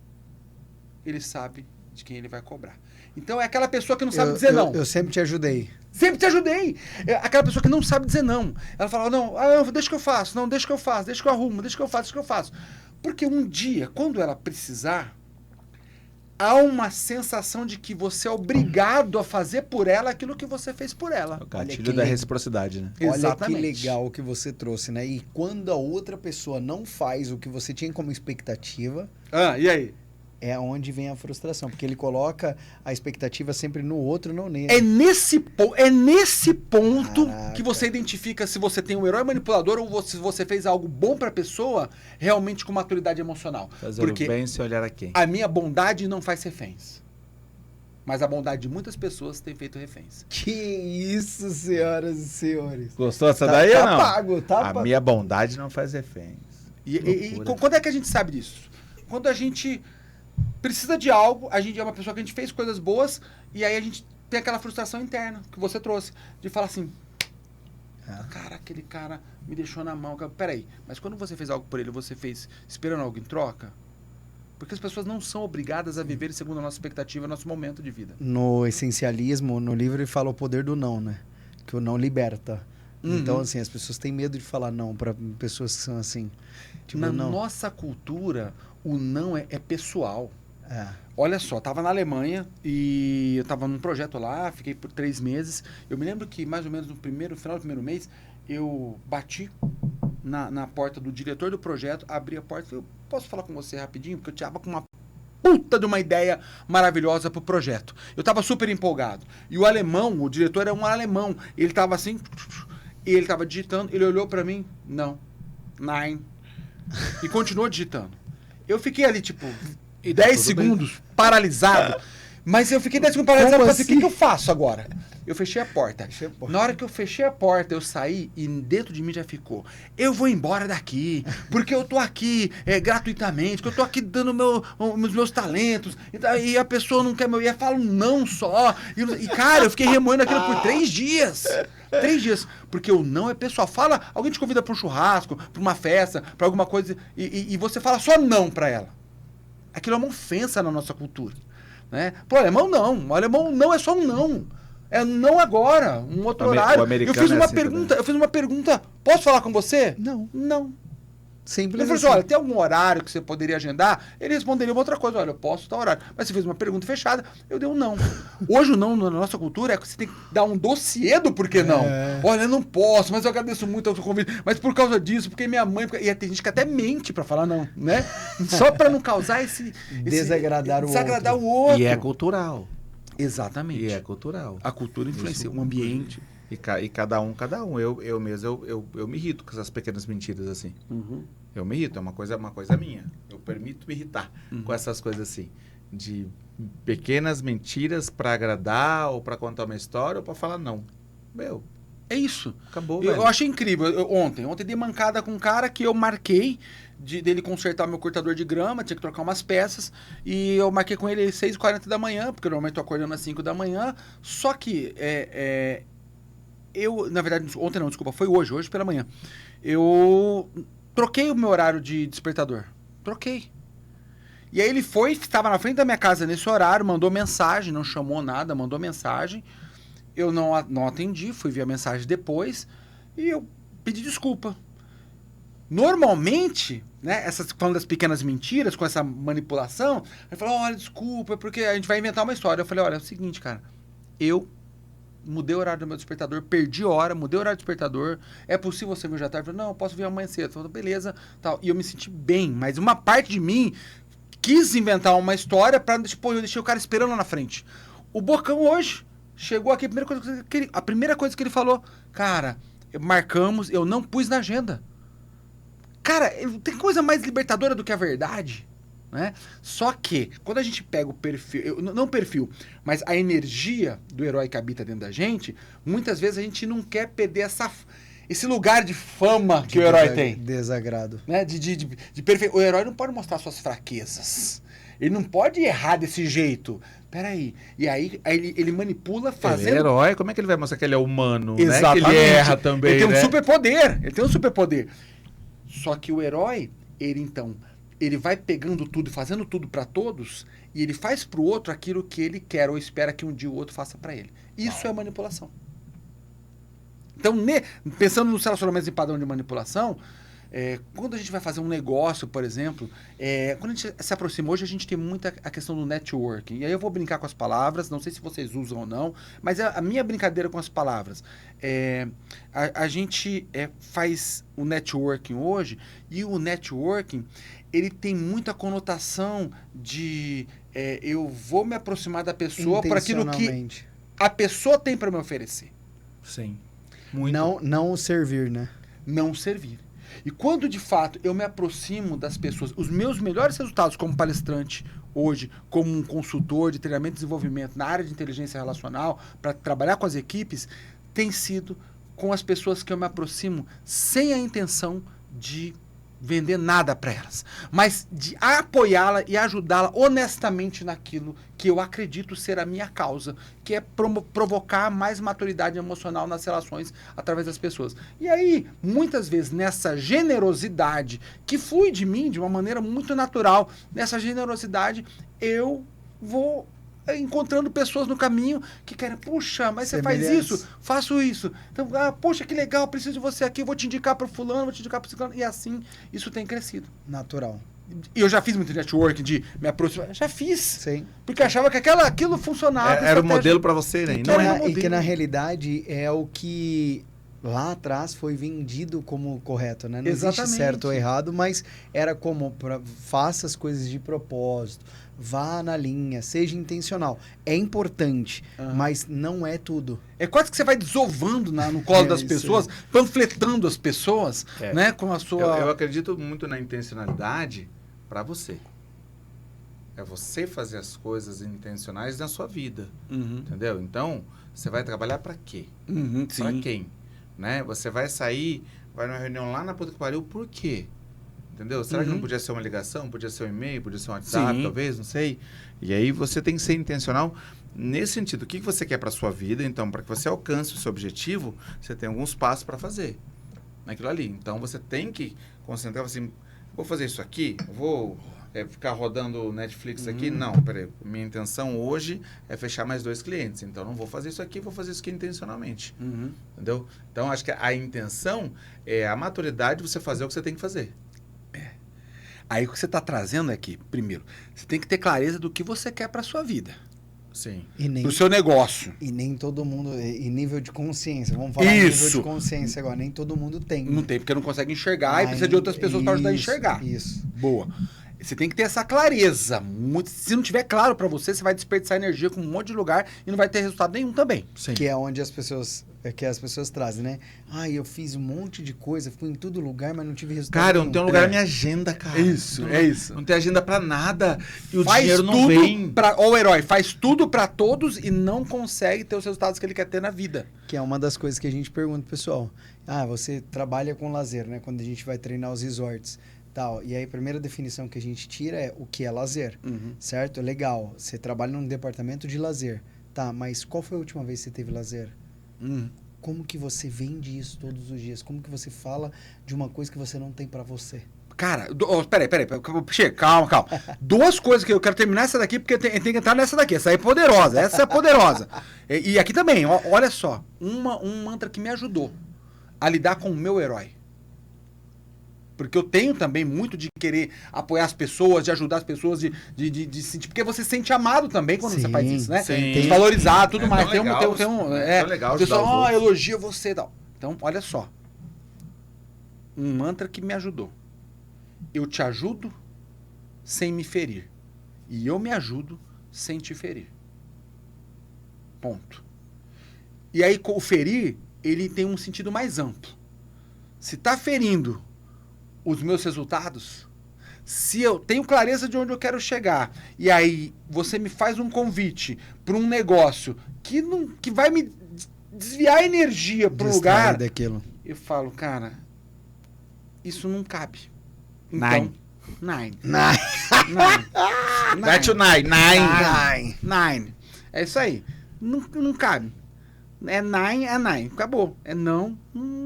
ele sabe de quem ele vai cobrar. Então é aquela pessoa que não sabe dizer não. Eu sempre te ajudei. Sempre te ajudei. É aquela pessoa que não sabe dizer não. Ela fala, não, deixa que eu faço, não, deixa que eu faço, deixa que eu arrumo, deixa que eu faço, deixa que eu faço. Porque um dia, quando ela precisar, há uma sensação de que você é obrigado a fazer por ela aquilo que você fez por ela. O Olha gatilho que da legal. reciprocidade, né? Olha Exatamente. que legal que você trouxe, né? E quando a outra pessoa não faz o que você tinha como expectativa, E aí? é onde vem a frustração. Porque ele coloca a expectativa sempre no outro, não nele. É nesse ponto Caraca. que você identifica se você tem um herói manipulador ou se você fez algo bom pra pessoa realmente com maturidade emocional. Fazer Porque o bem sem olhar a quem. a minha bondade não faz reféns. Mas a bondade de muitas pessoas tem feito reféns. Que isso, senhoras e senhores. Gostou dessa Tá, daí tá ou não? pago, tá A pago. minha bondade não faz reféns. E Loucura. quando é que a gente sabe disso? Quando a gente precisa de algo, a gente é uma pessoa que a gente fez coisas boas e aí a gente tem aquela frustração interna que você trouxe. De falar assim, cara, aquele cara me deixou na mão. Peraí, mas quando você fez algo por ele, você fez esperando algo em troca? Porque as pessoas não são obrigadas a viver segundo a nossa expectativa, nosso momento de vida. No essencialismo, no livro, ele fala o poder do não, né? Que o não liberta. Uhum. Então, assim, as pessoas têm medo de falar não para pessoas que são assim. Tipo, Na não. nossa cultura, o não é pessoal. É. Olha só, tava na Alemanha e eu tava num projeto lá, fiquei por 3 meses. Eu me lembro que mais ou menos no final do primeiro mês, eu bati na porta do diretor do projeto, abri a porta e falei, posso falar com você rapidinho? Porque eu tava com uma puta de uma ideia maravilhosa pro projeto. Eu tava super empolgado. E o alemão, o diretor era um alemão, ele tava assim, ele tava digitando, ele olhou pra mim, não, nine, e continuou digitando. Eu fiquei ali, tipo, 10 segundos, paralisado. Mas eu fiquei 10 segundos paralisado e falei assim, o que eu faço agora? Eu fechei a porta. Na hora que eu fechei a porta, eu saí e dentro de mim já ficou. Eu vou embora daqui, porque eu tô aqui gratuitamente, porque eu tô aqui dando os meus talentos, e a pessoa não quer meu... E eu falo não só. E cara, eu fiquei remoendo aquilo por 3 dias. 3 dias. Porque o não é pessoal. Fala, alguém te convida pra um churrasco, pra uma festa, pra alguma coisa, e você fala só não pra ela. Aquilo é uma ofensa na nossa cultura. Né? Pro alemão, não. O alemão não é só um não. É não agora, um outro horário. Eu fiz uma pergunta, posso falar com você? Não. Não. Simples Eu falei assim, assim. olha, tem algum horário que você poderia agendar? Ele responderia uma outra coisa, olha, eu posso tal horário. Mas você fez uma pergunta fechada, eu dei um não. Hoje o não na nossa cultura é que você tem que dar um dossiê do porquê não. Olha, eu não posso, mas eu agradeço muito ao seu convite. Mas por causa disso, porque minha mãe... E tem gente que até mente pra falar não, né? Só pra não causar Desagradar o outro. E é cultural. Exatamente. E é cultural. A cultura influencia o ambiente. E cada um. Eu mesmo, eu me irrito com essas pequenas mentiras assim. Uhum. Eu me irrito, é uma coisa minha. Eu permito me irritar com essas coisas assim. De pequenas mentiras pra agradar, ou pra contar uma história, ou pra falar não. Meu, É isso. acabou, velho. Eu achei incrível. Ontem dei mancada com um cara que eu marquei dele consertar meu cortador de grama, tinha que trocar umas peças, e eu marquei com ele às 6h40 da manhã, porque eu normalmente tô acordando às 5 da manhã, só que eu, na verdade, ontem não, desculpa, foi hoje pela manhã, eu troquei o meu horário de despertador. Troquei. E aí ele foi, estava na frente da minha casa nesse horário, mandou mensagem, não chamou nada, mandou mensagem. Eu não atendi, fui ver a mensagem depois e eu pedi desculpa. Normalmente, né, falando das pequenas mentiras, com essa manipulação, ele falou, olha, desculpa, porque a gente vai inventar uma história. Eu falei, olha, é o seguinte, cara, eu mudei o horário do meu despertador, perdi hora, mudei o horário do despertador, é possível você vir já tarde? Eu falei, não, eu posso vir amanhã cedo. Eu falei, beleza, tal. E eu me senti bem, mas uma parte de mim quis inventar uma história pra, tipo, eu deixei o cara esperando lá na frente. O Bocão hoje chegou aqui, a primeira coisa que ele falou, cara, marcamos, eu não pus na agenda. Cara, tem coisa mais libertadora do que a verdade, né? Só que, quando a gente pega o perfil, não o perfil, mas a energia do herói que habita dentro da gente, muitas vezes a gente não quer perder esse lugar de fama que o herói tem. Desagrado. Né? De perfeito. O herói não pode mostrar suas fraquezas. Ele não pode errar desse jeito. Peraí. E aí ele manipula fazendo... Ele é herói, como é que ele vai mostrar que ele é humano? Exatamente. Né? Que ele erra também, Ele tem né? um superpoder. Ele tem um superpoder. Só que o herói, ele vai pegando tudo e fazendo tudo pra todos e ele faz pro outro aquilo que ele quer ou espera que um dia o outro faça pra ele. Isso é manipulação. Então, pensando nos relacionamentos em padrão de manipulação, quando a gente vai fazer um negócio, por exemplo, quando a gente se aproxima, hoje a gente tem muita a questão do networking. E aí eu vou brincar com as palavras, não sei se vocês usam ou não, mas a minha brincadeira com as palavras. A gente faz o networking hoje, e o networking, ele tem muita conotação de eu vou me aproximar da pessoa por aquilo que a pessoa tem para me oferecer. Sim. Muito. Não servir, né? Não servir. E quando, de fato, eu me aproximo das pessoas, os meus melhores resultados como palestrante hoje, como um consultor de treinamento e desenvolvimento na área de inteligência relacional, para trabalhar com as equipes, tem sido com as pessoas que eu me aproximo sem a intenção de vender nada para elas, mas de apoiá-la e ajudá-la honestamente naquilo que eu acredito ser a minha causa, que é provocar mais maturidade emocional nas relações através das pessoas. E aí, muitas vezes, nessa generosidade que flui de mim de uma maneira muito natural, nessa generosidade, eu vou encontrando pessoas no caminho que querem, puxa, mas você faz isso, faço isso. Então, poxa, que legal, preciso de você aqui, vou te indicar para fulano, vou te indicar para ciclano. E assim, isso tem crescido. Natural. E eu já fiz muito networking de me aproximar. Já fiz. Sim. Porque achava que aquilo funcionava. Era o modelo para você, né? E que na realidade é o que lá atrás foi vendido como correto, né? Não existe certo ou errado, mas era como faça as coisas de propósito, vá na linha, seja intencional. É importante, mas não é tudo. É quase que você vai desovando no colo das pessoas, panfletando as pessoas, né? Com a sua... Eu acredito muito na intencionalidade para você. É você fazer as coisas intencionais na sua vida, entendeu? Então, você vai trabalhar para quê? Para quem? Né? Você vai sair, vai numa reunião lá na puta que pariu, por quê? Entendeu? Será que não podia ser uma ligação? Podia ser um e-mail? Podia ser um WhatsApp, talvez? Não sei. E aí você tem que ser intencional nesse sentido. O que você quer para sua vida? Então, para que você alcance o seu objetivo, você tem alguns passos para fazer naquilo ali. Então, você tem que concentrar assim, vou fazer isso aqui? Vou ficar rodando Netflix aqui? Não, peraí. Minha intenção hoje é fechar mais 2 clientes. Então, não vou fazer isso aqui, vou fazer isso aqui intencionalmente. Entendeu? Então, acho que a intenção é a maturidade de você fazer o que você tem que fazer. Aí o que você está trazendo aqui, primeiro, você tem que ter clareza do que você quer para sua vida. Sim. Do seu negócio. E nem todo mundo, e nível de consciência, vamos falar nível de consciência agora, nem todo mundo tem. Não tem, porque não consegue enxergar e precisa de outras pessoas para ajudar a enxergar. Isso. Boa. Você tem que ter essa clareza. Se não tiver claro para você, você vai desperdiçar energia com um monte de lugar e não vai ter resultado nenhum também. Sim. Que é onde as pessoas trazem, né? Eu fiz um monte de coisa, fui em todo lugar, mas não tive resultado Cara, nenhum. não tem um lugar na minha agenda, cara. Isso. Não tem agenda pra nada. E o faz dinheiro não tudo vem. O herói faz tudo pra todos e não consegue ter os resultados que ele quer ter na vida. Que é uma das coisas que a gente pergunta, pessoal. Você trabalha com lazer, né? Quando a gente vai treinar os resorts. Tal. E aí a primeira definição que a gente tira é o que é lazer, certo? Legal, você trabalha num departamento de lazer, tá, mas qual foi a última vez que você teve lazer? Como que você vende isso todos os dias? Como que você fala de uma coisa que você não tem pra você? Cara, peraí. Chega, calma. 2 coisas que eu quero terminar essa daqui, porque tem que entrar nessa daqui. Essa aí é poderosa, E aqui também, olha só. Um mantra que me ajudou a lidar com o meu herói. Porque eu tenho também muito de querer apoiar as pessoas, de ajudar as pessoas, de sentir. Porque você se sente amado também quando você faz isso, né? Sim. Desvalorizado, tudo mais. Tão legal, Tem um. tão legal o pessoal, ajudar os outros. elogia você e tal. Então, olha só. Um mantra que me ajudou. Eu te ajudo sem me ferir. E eu me ajudo sem te ferir. Ponto. E aí, o ferir, ele tem um sentido mais amplo. Se tá ferindo os meus resultados, se eu tenho clareza de onde eu quero chegar, e aí você me faz um convite para um negócio que vai me desviar a energia para um lugar, daquilo. eu falo, cara, isso não cabe. Nine. That's o nine. Nine. É isso aí. Não cabe. É nine. Acabou. É não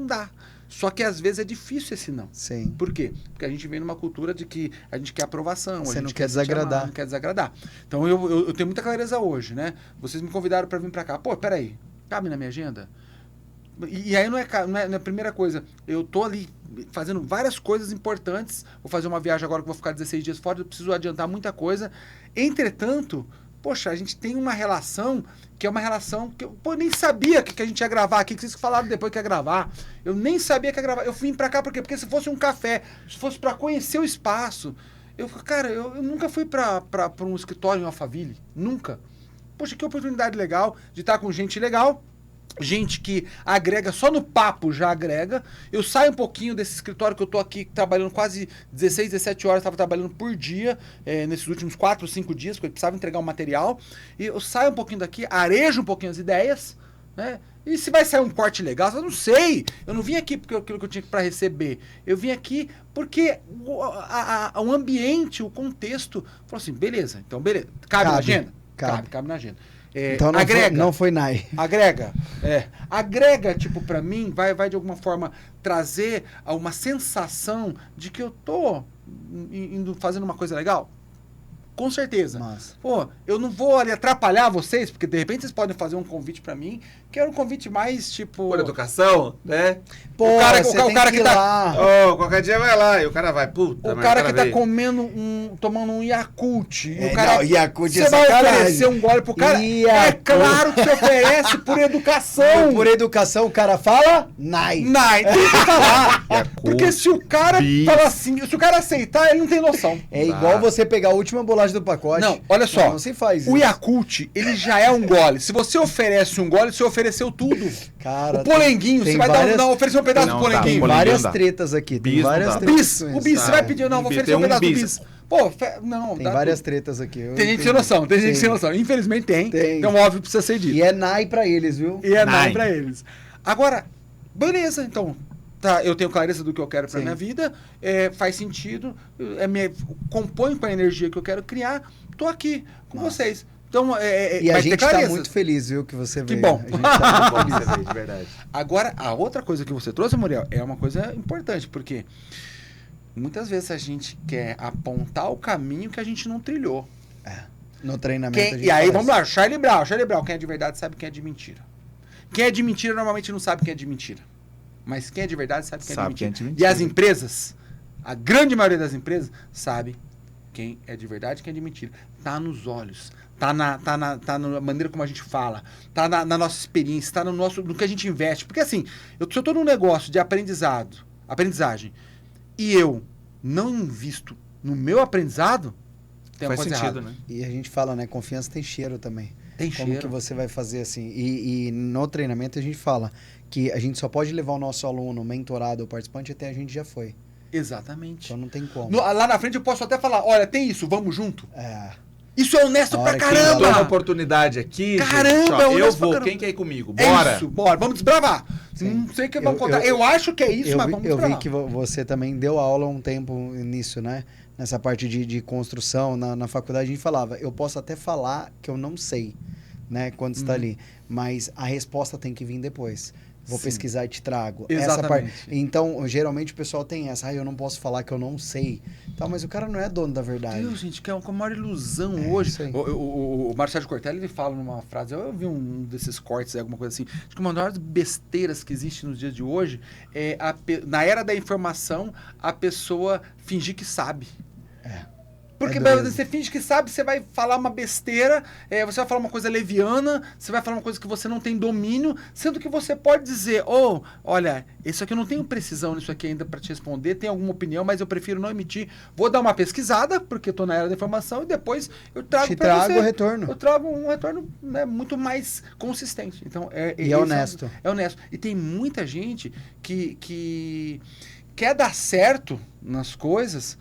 dá. Só que às vezes é difícil esse não. Sim. Por quê? Porque a gente vem numa cultura de que a gente quer aprovação. Você a gente não quer desagradar. Não quer desagradar. Então eu tenho muita clareza hoje, né? Vocês me convidaram para vir para cá. Pô, peraí. Cabe na minha agenda? E aí não é a primeira coisa. Eu tô ali fazendo várias coisas importantes. Vou fazer uma viagem agora que vou ficar 16 dias fora. Eu preciso adiantar muita coisa. Entretanto, poxa, a gente tem uma relação que é uma relação que eu nem sabia que a gente ia gravar aqui, que vocês falaram depois que ia gravar. Eu nem sabia que ia gravar. Eu vim pra cá por quê? Porque se fosse um café, se fosse pra conhecer o espaço, eu nunca fui pra um escritório em Alphaville. Nunca. Poxa, que oportunidade legal de estar com gente legal. Gente que agrega, só no papo já agrega. Eu saio um pouquinho desse escritório que eu tô aqui trabalhando quase 16, 17 horas, estava trabalhando por dia, nesses últimos 4, 5 dias, porque eu precisava entregar um material. E eu saio um pouquinho daqui, arejo um pouquinho as ideias, né? E se vai sair um corte legal, eu não sei. Eu não vim aqui porque aquilo que eu tinha para receber. Eu vim aqui porque o ambiente, o contexto, falou assim, beleza, então beleza. Cabe na agenda? Cabe na agenda. Então não foi Nai. Agrega, tipo, pra mim, vai de alguma forma trazer uma sensação de que eu tô fazendo uma coisa legal. Com certeza. Massa. Pô, eu não vou ali atrapalhar vocês, porque de repente vocês podem fazer um convite pra mim, que era um convite mais, tipo... Por educação, né? Pô, o cara que tá... lá. Qualquer dia vai lá e o cara vai, puta. O cara que tá tomando um Yakult. É, o cara, não, Yakult você é vai sacanagem. oferecer um gole pro cara? Yakult. É claro que você oferece por educação. Por educação, o cara fala Nai. Nai, tem que falar. Yakult, Porque se o cara bis. fala assim, se o cara aceitar, ele não tem noção. É igual você pegar a última bolacha do pacote. Não, olha só. Não se faz isso. O Yakult, ele já é um gole. Se você oferece um gole, você ofereceu tudo. Cara, o polenguinho, tem você vai várias- oferecer um pedaço Não, do tá, polenguinho. Tem Polenguinho várias dá. tretas aqui. Tem Bis não várias dá. tretas. O bis, você vai pedir, não, vou oferecer um pedaço do bis. Pô, não, Tem dá várias tudo. tretas aqui. eu Tem gente sem entendi. noção, tem gente Sim. sem noção. Infelizmente tem. Tem. Então, óbvio, precisa ser dito. E é Nai pra eles, viu? E é nada Nine. pra eles. Agora, beleza, então. Tá, eu tenho clareza do que eu quero pra Sim. minha vida, faz sentido, compõe com a energia que eu quero criar, tô aqui com Massa. vocês. Então, E a vai ter gente tá clareza. muito feliz, viu, que você Que veio. bom. A gente tá Bom muito você feliz. ver, de verdade. Agora, a outra coisa que você trouxe, Muriel, é uma coisa importante, porque muitas vezes a gente quer apontar o caminho que a gente não trilhou. No treinamento a gente E aí, faz. vamos lá, Charlie Brown, quem é de verdade sabe quem é de mentira. Quem é de mentira normalmente não sabe quem é de mentira. Mas quem é de verdade sabe quem é de Sabe mentira. quem é de E as mentira. empresas, a grande maioria das empresas, sabe quem é de verdade e quem é de mentira. Tá nos olhos, tá na maneira como a gente fala, tá na nossa experiência, tá no que a gente investe. Porque assim, se eu tô num negócio de aprendizagem, e eu não invisto no meu aprendizado, tem uma Faz coisa sentido, errada. né? E a gente fala, né? Confiança tem cheiro também. Tem Como cheiro. que você vai fazer assim? E no treinamento a gente fala que a gente só pode levar o nosso aluno, mentorado ou participante até a gente já foi. Exatamente. Então não tem como. Lá na frente eu posso até falar, olha, tem isso, vamos junto. É. Isso é honesto A pra hora que Pintou uma caramba! oportunidade aqui, Caramba, gente, ó, é eu honesto pra vou, caramba. quem quer ir comigo? É Bora! isso, bora, vamos desbravar. Sim. Não sei o que vamos Eu- contar. Eu acho que é isso, mas vamos Eu vi desbravar. que você também deu aula um tempo nisso, né? Nessa parte de construção, na faculdade a gente falava, eu posso até falar que eu não sei, né? Quando está ali, mas a resposta tem que vir depois. Vou pesquisar e te trago. Exatamente. Essa parte. Então, geralmente o pessoal tem essa, eu não posso falar que eu não sei. Tá, mas o cara não é dono da verdade. Deus, gente, que é uma maior ilusão hoje. Isso aí. O Marcelo Cortelli, ele fala numa frase, eu vi um desses cortes, alguma coisa assim, acho que uma das maiores besteiras que existe nos dias de hoje é, na era da informação, a pessoa fingir que sabe. Porque você finge que sabe, você vai falar uma besteira, você vai falar uma coisa leviana, você vai falar uma coisa que você não tem domínio, sendo que você pode dizer, olha, isso aqui eu não tenho precisão nisso aqui ainda para te responder, tem alguma opinião, mas eu prefiro não emitir. Vou dar uma pesquisada, porque estou na era da informação, e depois eu trago para você. O retorno. Eu trago um retorno, né, muito mais consistente. Então, e é honesto. É honesto. E tem muita gente que quer dar certo nas coisas,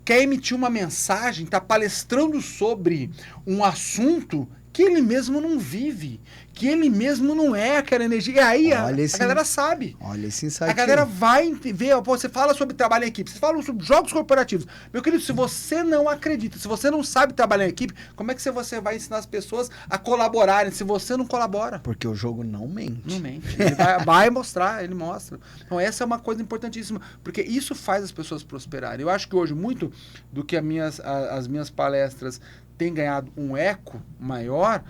quer emitir uma mensagem, está palestrando sobre um assunto que ele mesmo não vive, que ele mesmo não é aquela energia. E aí a galera sabe. Olha esse insight. A galera vai ver, você fala sobre trabalho em equipe, você fala sobre jogos corporativos. Meu querido, se você não acredita, se você não sabe trabalhar em equipe, como é que você vai ensinar as pessoas a colaborarem se você não colabora? Porque o jogo não mente. Não mente. Ele vai mostrar, ele mostra. Então essa é uma coisa importantíssima, porque isso faz as pessoas prosperarem. Eu acho que hoje muito do que as minhas palestras têm ganhado um eco maior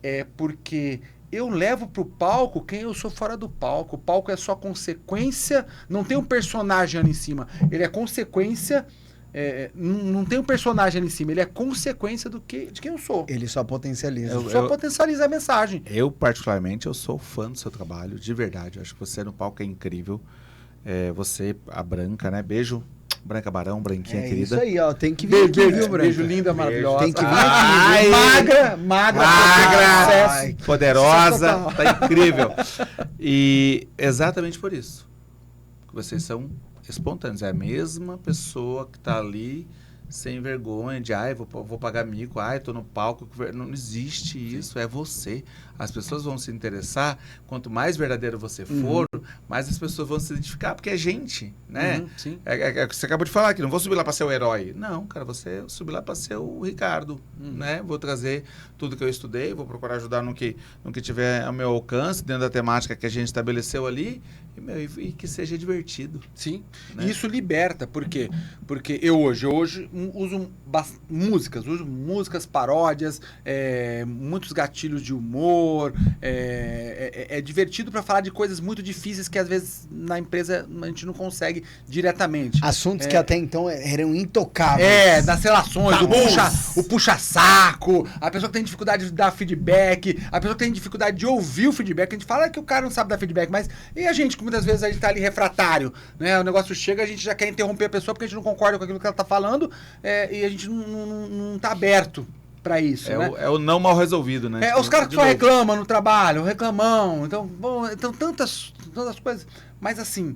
é porque eu levo pro palco quem eu sou fora do palco. O palco é só consequência, não tem um personagem ali em cima. Ele é consequência, não tem um personagem ali em cima, ele é consequência de quem eu sou. Ele só potencializa. Só potencializa a mensagem. Eu, particularmente, eu sou fã do seu trabalho, de verdade. Eu acho que você no palco é incrível. Você, a Branca, né? Beijo. Branca Barão, Branquinha querida. Isso aí, ó. Tem que vir aqui, viu, Branca? Beijo linda, maravilhosa. Tem que vir aqui. Magra, poderosa, tá incrível. E exatamente por isso. Vocês são espontâneos. É a mesma pessoa que tá ali sem vergonha de, vou pagar mico, tô no palco. Não existe isso, é você. As pessoas vão se interessar, quanto mais verdadeiro você for, mais as pessoas vão se identificar, porque é gente, né? Sim. Você acabou de falar que não vou subir lá para ser o herói. Não, cara, você subir lá para ser o Ricardo, né? Vou trazer tudo que eu estudei, vou procurar ajudar no que tiver ao meu alcance, dentro da temática que a gente estabeleceu ali, e que seja divertido. Sim, né? E isso liberta, por quê? Porque eu hoje uso músicas, paródias, muitos gatilhos de humor, é divertido para falar de coisas muito difíceis que às vezes na empresa a gente não consegue diretamente. Assuntos que até então eram intocáveis. Das relações, o puxa-saco, a pessoa que tem dificuldade de dar feedback, a pessoa que tem dificuldade de ouvir o feedback. A gente fala que o cara não sabe dar feedback, mas e a gente, que muitas vezes a gente tá ali refratário, né? O negócio chega, a gente já quer interromper a pessoa porque a gente não concorda com aquilo que ela tá falando, e a gente não tá aberto para isso, né? É o não mal resolvido, né? Os caras que só reclamam no trabalho, reclamão, então tantas coisas. Mas assim,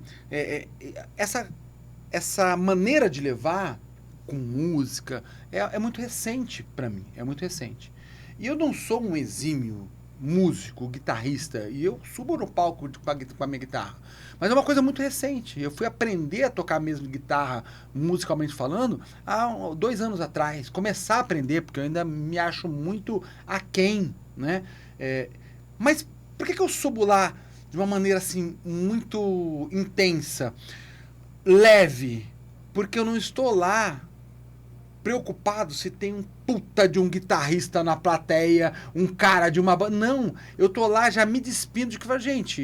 essa maneira de levar com música é muito recente para mim, é muito recente. E eu não sou um exímio músico, guitarrista, e eu subo no palco com a minha guitarra. Mas é uma coisa muito recente. Eu fui aprender a tocar mesmo guitarra, musicalmente falando, há 2 anos atrás. Começar a aprender, porque eu ainda me acho muito aquém, né? Mas por que eu subo lá de uma maneira assim, muito intensa, leve? Porque eu não estou lá preocupado se tem um puta de um guitarrista na plateia, um cara de uma banda. Não, eu tô lá já me despindo de que, gente,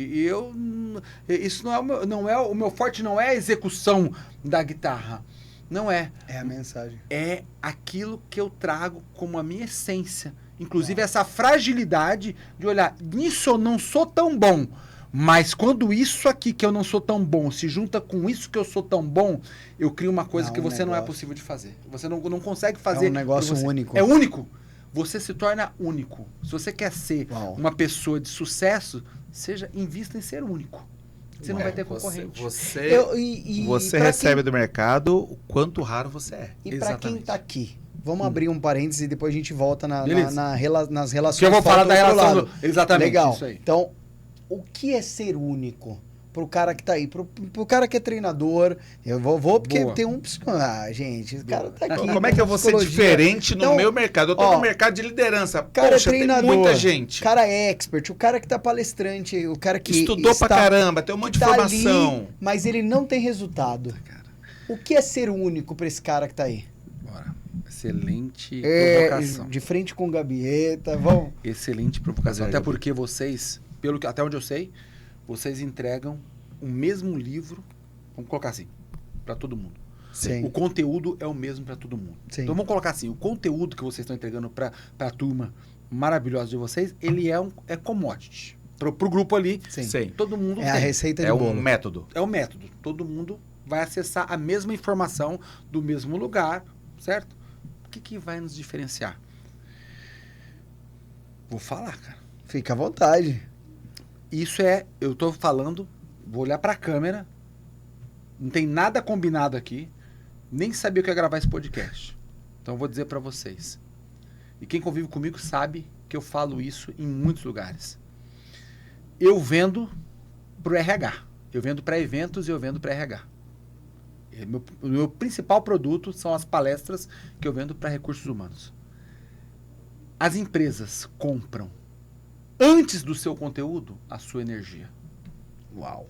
isso não é o meu forte, não é a execução da guitarra. Não é. É a mensagem. É aquilo que eu trago como a minha essência. Inclusive essa fragilidade de olhar, nisso eu não sou tão bom. Mas quando isso aqui que eu não sou tão bom se junta com isso que eu sou tão bom, eu crio uma coisa que você não é possível de fazer. Você não consegue fazer. É um negócio único. É único. Você se torna único. Se você quer ser uma pessoa de sucesso, invista em ser único. Você não vai ter concorrente. Você recebe do mercado o quanto raro você é. E para quem está aqui, vamos abrir um parênteses e depois a gente volta nas relações. Que eu vou falar da relação. Exatamente. Legal. Isso aí. Então, o que é ser único? pro cara que tá aí, pro cara que é treinador. Eu vou porque Boa. tem um... gente, esse cara tá aqui. Como é que eu vou ser psicologia. diferente no Então, meu mercado? Eu tô ó, no mercado de liderança. Cara Poxa, é treinador, tem muita gente. o cara é expert, o cara que tá palestrante, o cara que Estudou pra caramba, tem um monte de tá informação. ali, mas ele não tem resultado. O que é ser único pra esse cara que tá aí? Bora. Excelente provocação. De frente com Gabieta, vamos. Excelente provocação. Mas é, Até porque vocês, até onde eu sei, vocês entregam o mesmo livro, vamos colocar assim, para todo mundo. Sim. O conteúdo é o mesmo para todo mundo. Sim. Então vamos colocar assim, o conteúdo que vocês estão entregando para a turma maravilhosa de vocês, ele é commodity. Pro grupo ali, Sim. Sim. todo mundo É a tem. receita de É bolo. um método. É o método. Todo mundo vai acessar a mesma informação do mesmo lugar, certo? O que vai nos diferenciar? Vou falar, cara. Fica à vontade. Isso eu tô falando, vou olhar pra câmera, não tem nada combinado aqui, nem sabia que eu ia gravar esse podcast. Então eu vou dizer pra vocês. E quem convive comigo sabe que eu falo isso em muitos lugares. Eu vendo pro RH. Eu vendo para eventos e eu vendo para RH. O meu principal produto são as palestras que eu vendo para recursos humanos. As empresas compram, antes do seu conteúdo, a sua energia. Uau.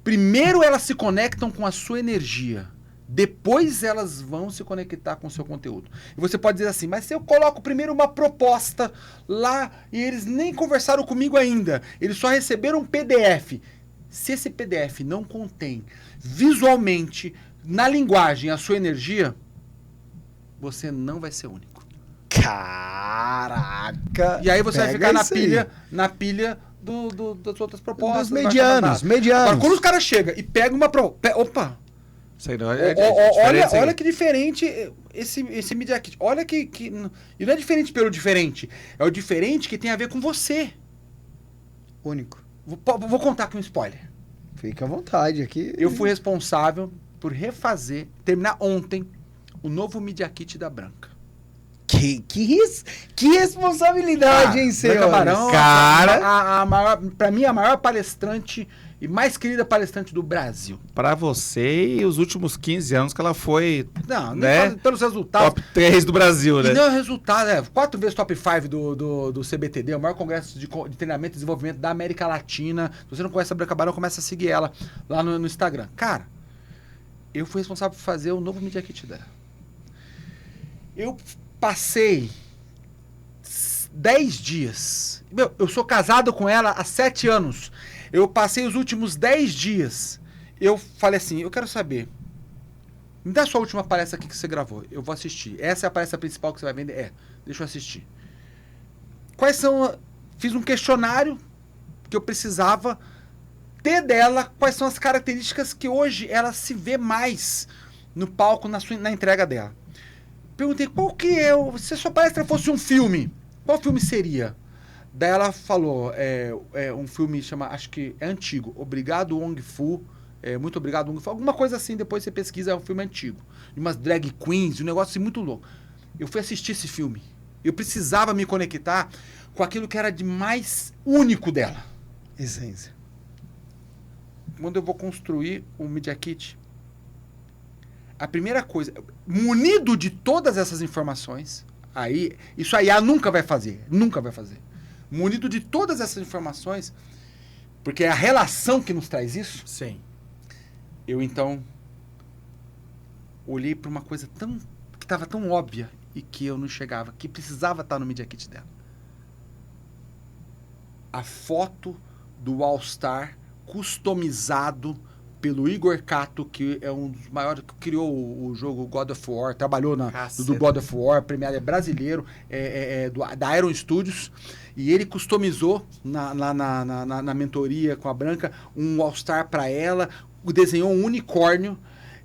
Primeiro elas se conectam com a sua energia. Depois elas vão se conectar com o seu conteúdo. E você pode dizer assim, mas se eu coloco primeiro uma proposta lá e eles nem conversaram comigo ainda, eles só receberam um PDF. Se esse PDF não contém visualmente, na linguagem, a sua energia, você não vai ser único. Caraca! E aí você vai Pega ficar isso aí. na pilha das outras propostas. Dos não vai fazer medianos, nada. medianos. Agora, quando os caras chegam e pegam uma proposta... Opa! Sei não, Olha que diferente esse Media Kit. Olha que... E não é diferente pelo diferente. É o diferente que tem a ver com você. Único. Vou contar aqui um spoiler. Fica à vontade aqui. Eu fui responsável por terminar ontem, o novo Media Kit da Branca. Que responsabilidade, hein, senhor? Branca Barão, Cara. pra mim, a maior palestrante e mais querida palestrante do Brasil. Pra você e os últimos 15 anos que ela foi Não, né? nem pelos resultados. top 3 do Brasil, né? E não é o resultado, 4 vezes top 5 do CBTD, o maior congresso de treinamento e desenvolvimento da América Latina. Se você não conhece a Branca Barão, começa a seguir ela lá no Instagram. Cara, eu fui responsável por fazer o novo Media Kit dela. Eu passei 10 dias. Eu sou casado com ela há 7 anos. Eu passei os últimos 10 dias. Eu falei assim, eu quero saber. Me dá a sua última palestra aqui que você gravou. Eu vou assistir. Essa é a palestra principal que você vai vender? Deixa eu assistir. Quais são... Fiz um questionário que eu precisava ter dela. Quais são as características que hoje ela se vê mais no palco, na entrega dela. Perguntei, qual que é... Se a sua palestra fosse um filme, qual filme seria? Daí ela falou, um filme chama, acho que é antigo, Obrigado Wong Fu, Muito Obrigado Wong Fu, alguma coisa assim, depois você pesquisa, é um filme antigo. De umas drag queens, um negócio assim muito louco. Eu fui assistir esse filme. Eu precisava me conectar com aquilo que era de mais único dela. Essência. Quando eu vou construir o Media Kit, a primeira coisa, munido de todas essas informações, isso aí ela nunca vai fazer. Munido de todas essas informações, porque é a relação que nos traz isso. Sim. Eu, então, olhei para uma coisa que estava tão óbvia e que eu não chegava, que precisava estar no Media Kit dela. A foto do All-Star customizado pelo Igor Cato, que é um dos maiores, que criou o jogo God of War, trabalhou do God of War, premiado, é brasileiro, da Iron Studios, e ele customizou na mentoria com a Branca um All-Star para ela, desenhou um unicórnio,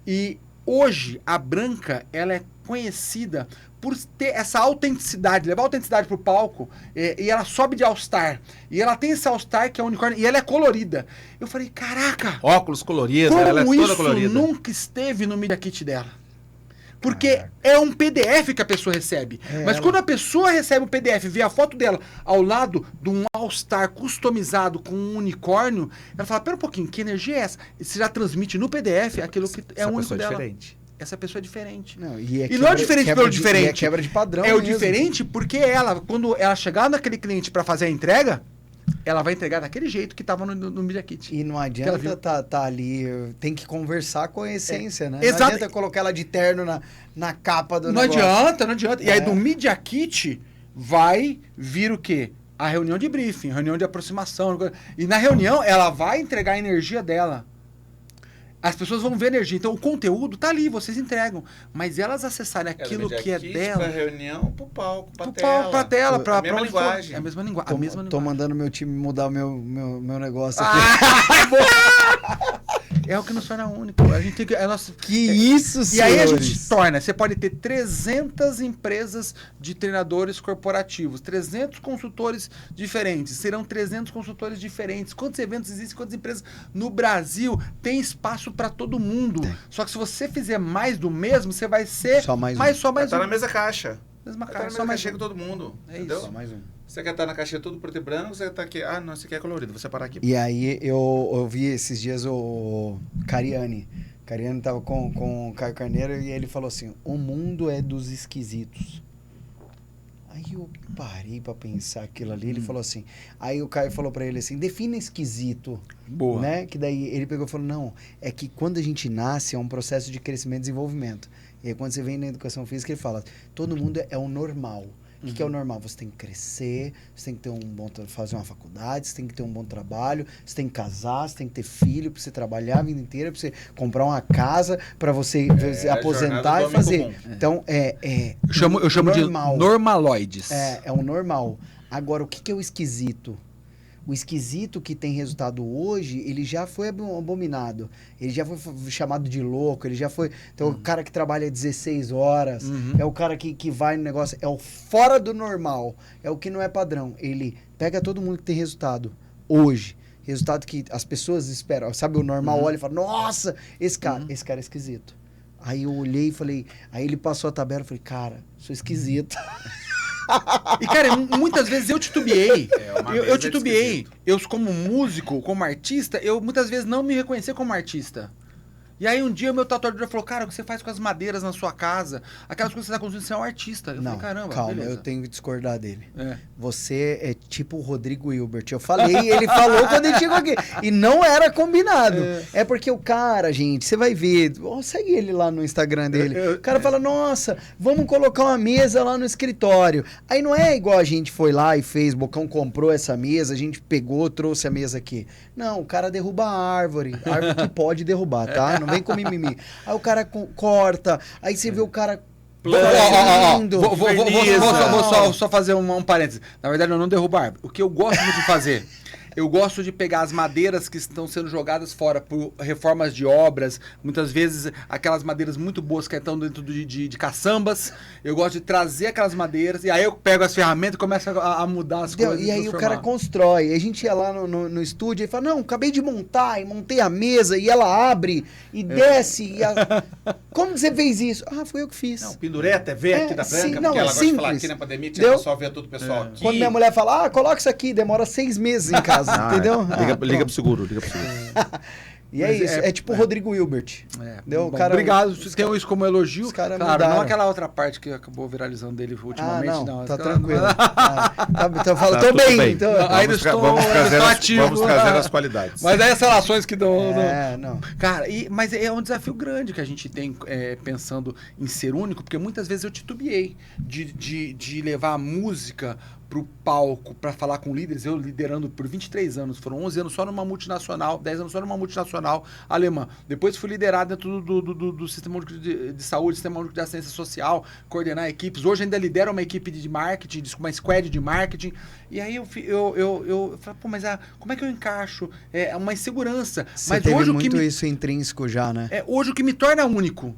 e hoje a Branca, ela é conhecida por ter essa autenticidade, levar a autenticidade pro palco, e ela sobe de All-Star, e ela tem esse All-Star que é unicórnio, e ela é colorida. Eu falei, caraca! Óculos coloridos, Como ela é toda isso colorida. nunca esteve no Media Kit dela? Porque é um PDF que a pessoa recebe. Mas quando a pessoa recebe o PDF e vê a foto dela ao lado de um All-Star customizado com um unicórnio, ela fala, pera um pouquinho, que energia é essa? E você já transmite no PDF aquilo que é único dela. Diferente. Essa pessoa é diferente. Não, e não é diferente pelo diferente. É quebra de padrão É o mesmo. diferente porque ela, quando ela chegar naquele cliente para fazer a entrega, ela vai entregar daquele jeito que estava no Media Kit. E não adianta tá ali, tem que conversar com a essência, né? Exato. Não adianta colocar ela de terno na capa do Não negócio. adianta. E aí do Media Kit vai vir o quê? A reunião de briefing, reunião de aproximação. E na reunião ela vai entregar a energia dela. As pessoas vão ver a energia. Então o conteúdo tá ali, vocês entregam. Mas elas acessarem aquilo que é dela. Pra reunião, pro palco, pra Pra tela, pra mesma onde for. linguagem. É a mesma linguagem. Tô mandando meu time mudar o meu negócio aqui. É o que nos torna único. A gente tem que. Que isso, E aí a gente senhores? torna. Você pode ter 300 empresas de treinadores corporativos, 300 consultores diferentes. Serão 300 consultores diferentes. Quantos eventos existem? Quantas empresas no Brasil? Tem espaço para todo mundo. Só que se você fizer mais do mesmo, você vai ser Só mais um. Tá na mesma caixa. Mesma Tá cara, na só mesma mais caixinha com todo mundo. É Entendeu? isso. Só mais um. Você quer estar na caixinha tudo preto e branco, você tá aqui. Ah, não, você quer colorido, vou separar aqui. E aí eu vi esses dias o Cariani. Cariani tava com o Caio Carneiro e ele falou assim, o mundo é dos esquisitos. Aí eu parei pra pensar aquilo ali, ele falou assim, aí o Caio falou pra ele assim, defina esquisito. Boa. Né? Que daí ele pegou e falou, não, é que quando a gente nasce é um processo de crescimento e desenvolvimento. E aí quando você vem na educação física ele fala, todo mundo é o normal. O que é o normal? Você tem que crescer, você tem que ter fazer uma faculdade, você tem que ter um bom trabalho, você tem que casar, você tem que ter filho pra você trabalhar a vida inteira, pra você comprar uma casa, pra você aposentar e fazer. Comum. Então, Eu chamo normal. de normaloides. É o normal. Agora, o que é o esquisito? O esquisito que tem resultado hoje, ele já foi abominado. Ele já foi chamado de louco, ele já foi... Então, o cara que trabalha 16 horas, é o cara que vai no negócio, é o fora do normal, é o que não é padrão. Ele pega todo mundo que tem resultado hoje, resultado que as pessoas esperam. Sabe, o normal olha e fala, nossa, esse cara é esquisito. Aí eu olhei e falei... Aí ele passou a tabela e falei, cara, sou esquisito. E, cara, muitas vezes eu titubeei. Eu mesa titubeei. Eu, como músico, como artista, eu muitas vezes não me reconhecia como artista. E aí um dia o meu tatuador falou, cara, o que você faz com as madeiras na sua casa? Aquelas coisas que você tá construindo, você é um artista. Eu falei, caramba, calma, beleza. eu tenho que discordar dele. É. Você é tipo o Rodrigo Hilbert. Eu falei, ele falou quando ele chegou aqui. E não era combinado. É porque o cara, gente, você vai ver, segue ele lá no Instagram dele. O cara fala, nossa, vamos colocar uma mesa lá no escritório. Aí não é igual a gente foi lá e fez, Bocão comprou essa mesa, a gente pegou, trouxe a mesa aqui. Não, o cara derruba a árvore. Árvore que pode derrubar, tá? Não vem com mimimi. Aí o cara corta, aí você vê o cara... lindo. Vou só fazer um parênteses. Na verdade, eu não derrubo a árvore. O que eu gosto muito de fazer... Eu gosto de pegar as madeiras que estão sendo jogadas fora por reformas de obras, muitas vezes aquelas madeiras muito boas que estão dentro de caçambas. Eu gosto de trazer aquelas madeiras e aí eu pego as ferramentas e começo a mudar as coisas. E aí o cara constrói. A gente ia lá no estúdio e fala, não, acabei de montar, e montei a mesa, e ela abre, e desce. Como que você fez isso? Ah, foi eu que fiz. Não, pendurei a TV aqui da Branca, porque ela gosta de falar aqui na pandemia, tinha o pessoal ver tudo o pessoal aqui. Quando minha mulher fala, coloca isso aqui, demora 6 meses em casa. Entendeu? Liga pro seguro, E é isso, é tipo o Rodrigo Hilbert. Bom, obrigado, você tem isso como elogio. Claro, não aquela outra parte que acabou viralizando dele ultimamente. Não, tá tranquilo. Então fala, tô bem. Então, ainda estou ativo. Vamos trazer as qualidades. Mas aí as relações que dão... não. Cara, mas é um desafio grande que a gente tem pensando em ser único, porque muitas vezes eu titubeei de levar a música pro palco para falar com líderes, eu liderando por 23 anos, foram 11 anos só numa multinacional, 10 anos só numa multinacional alemã. Depois fui liderado dentro do Sistema Único de Saúde, Sistema Único de Assistência Social, coordenar equipes. Hoje ainda lidero uma equipe de marketing, uma squad de marketing. E aí eu falei, pô, mas como é que eu encaixo? É uma insegurança. Você mas teve hoje muito isso intrínseco já, né? Hoje o que me torna único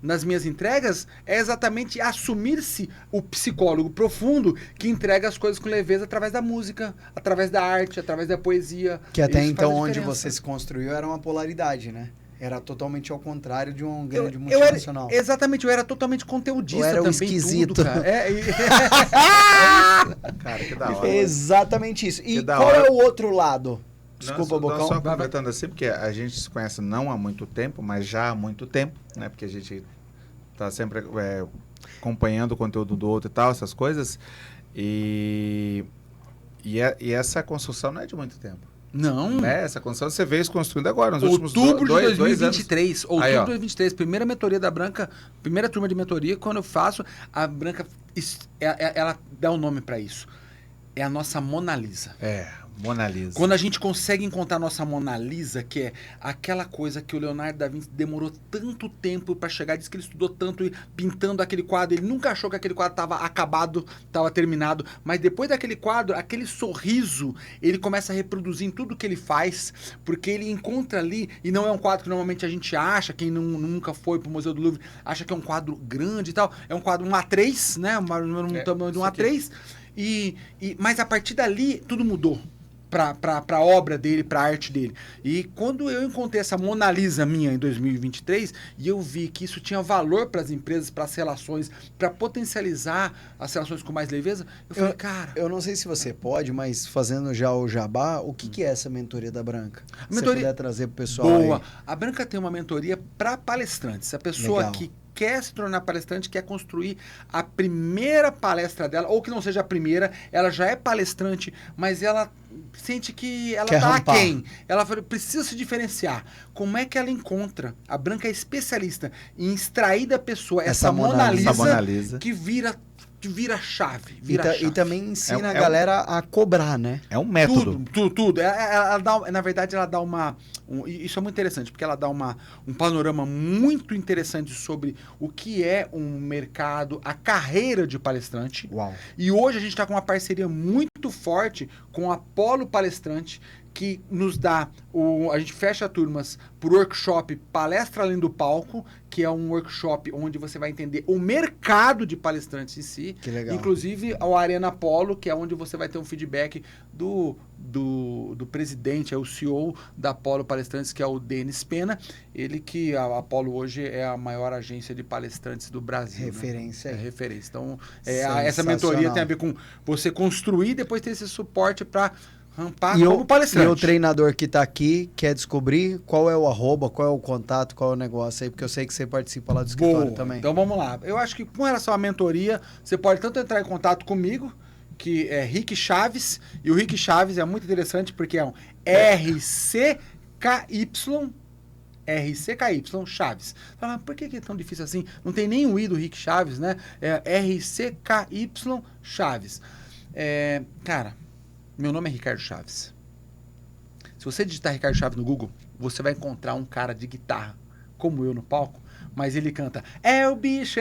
nas minhas entregas é exatamente assumir-se o psicólogo profundo que entrega as coisas com leveza através da música, através da arte, através da poesia. Que até então onde você se construiu era uma polaridade, né? Era totalmente ao contrário de um grande Eu multinacional. Exatamente, eu era totalmente conteudista Eu era o também. esquisito. Tudo, cara. Cara, que da hora. Exatamente isso. E Que da qual hora. é o outro lado? Desculpa, Não, Bocão. só completando assim, porque a gente se conhece não há muito tempo, mas já há muito tempo, né? Porque a gente tá sempre acompanhando o conteúdo do outro e tal, essas coisas. E essa construção não é de muito tempo. Não. Né? Essa construção você veio se construindo agora, nos últimos Outubro de dois 2023. anos. Aí, Outubro ó. de 2023. Primeira mentoria da Branca, primeira turma de mentoria. Quando eu faço, a Branca, ela dá um nome pra isso. É a nossa Mona Lisa. Mona Lisa. Quando a gente consegue encontrar a nossa Mona Lisa, que é aquela coisa que o Leonardo da Vinci demorou tanto tempo para chegar, disse que ele estudou tanto pintando aquele quadro, ele nunca achou que aquele quadro estava acabado, estava terminado, mas depois daquele quadro, aquele sorriso, ele começa a reproduzir em tudo que ele faz, porque ele encontra ali, e não é um quadro que normalmente a gente acha, quem nunca foi para o Museu do Louvre, acha que é um quadro grande e tal, é um quadro, um A3, né, um tamanho de um A3, mas a partir dali, tudo mudou. Pra obra dele, pra arte dele. E quando eu encontrei essa Mona Lisa minha em 2023, e eu vi que isso tinha valor para as empresas, para as relações, para potencializar as relações com mais leveza, eu falei, cara... Eu não sei se você pode, mas fazendo já o jabá, o que é essa mentoria da Branca? Se você Mentoria- puder trazer pro pessoal Boa! aí. A Branca tem uma mentoria para palestrantes. A pessoa Legal. que quer se tornar palestrante, quer construir a primeira palestra dela, ou que não seja a primeira, ela já é palestrante, mas ela sente que ela Quer está rampar. aquém. Ela precisa se diferenciar. Como é que ela encontra? A Branca é especialista em extrair da pessoa essa Mona Lisa, Essa Mona Lisa. que vira chave. E também ensina É a um- galera a cobrar, né? É um método. Tudo. Ela dá, na verdade, ela dá isso é muito interessante, porque ela dá um panorama muito interessante sobre o que é um mercado, a carreira de palestrante. Uau. E hoje a gente está com uma parceria muito forte com a Polo Palestrante, que nos dá, a gente fecha turmas por workshop Palestra Além do Palco, que é um workshop onde você vai entender o mercado de palestrantes em si. Que legal. Inclusive ao Arena Polo, que é onde você vai ter um feedback do presidente, é o CEO da Polo Palestrantes, que é o Denis Pena. Ele que a Polo hoje é a maior agência de palestrantes do Brasil. Referência Né? É aí. referência. Então, Sensacional. essa mentoria tem a ver com você construir e depois ter esse suporte para rampar E como palestrante. o treinador que tá aqui quer descobrir qual é o arroba, qual é o contato, qual é o negócio aí, porque eu sei que você participa lá do escritório Boa. também. Então vamos lá. Eu acho que com relação à mentoria, você pode tanto entrar em contato comigo, que é Rick Chaves, e o Rick Chaves é muito interessante porque é um RCKY Chaves. Fala, mas por que é tão difícil assim? Não tem nem o I do Rick Chaves, né? É RCKY Chaves. Cara, meu nome é Ricardo Chaves. Se você digitar Ricardo Chaves no Google, você vai encontrar um cara de guitarra, como eu no palco, mas ele canta é o bicho,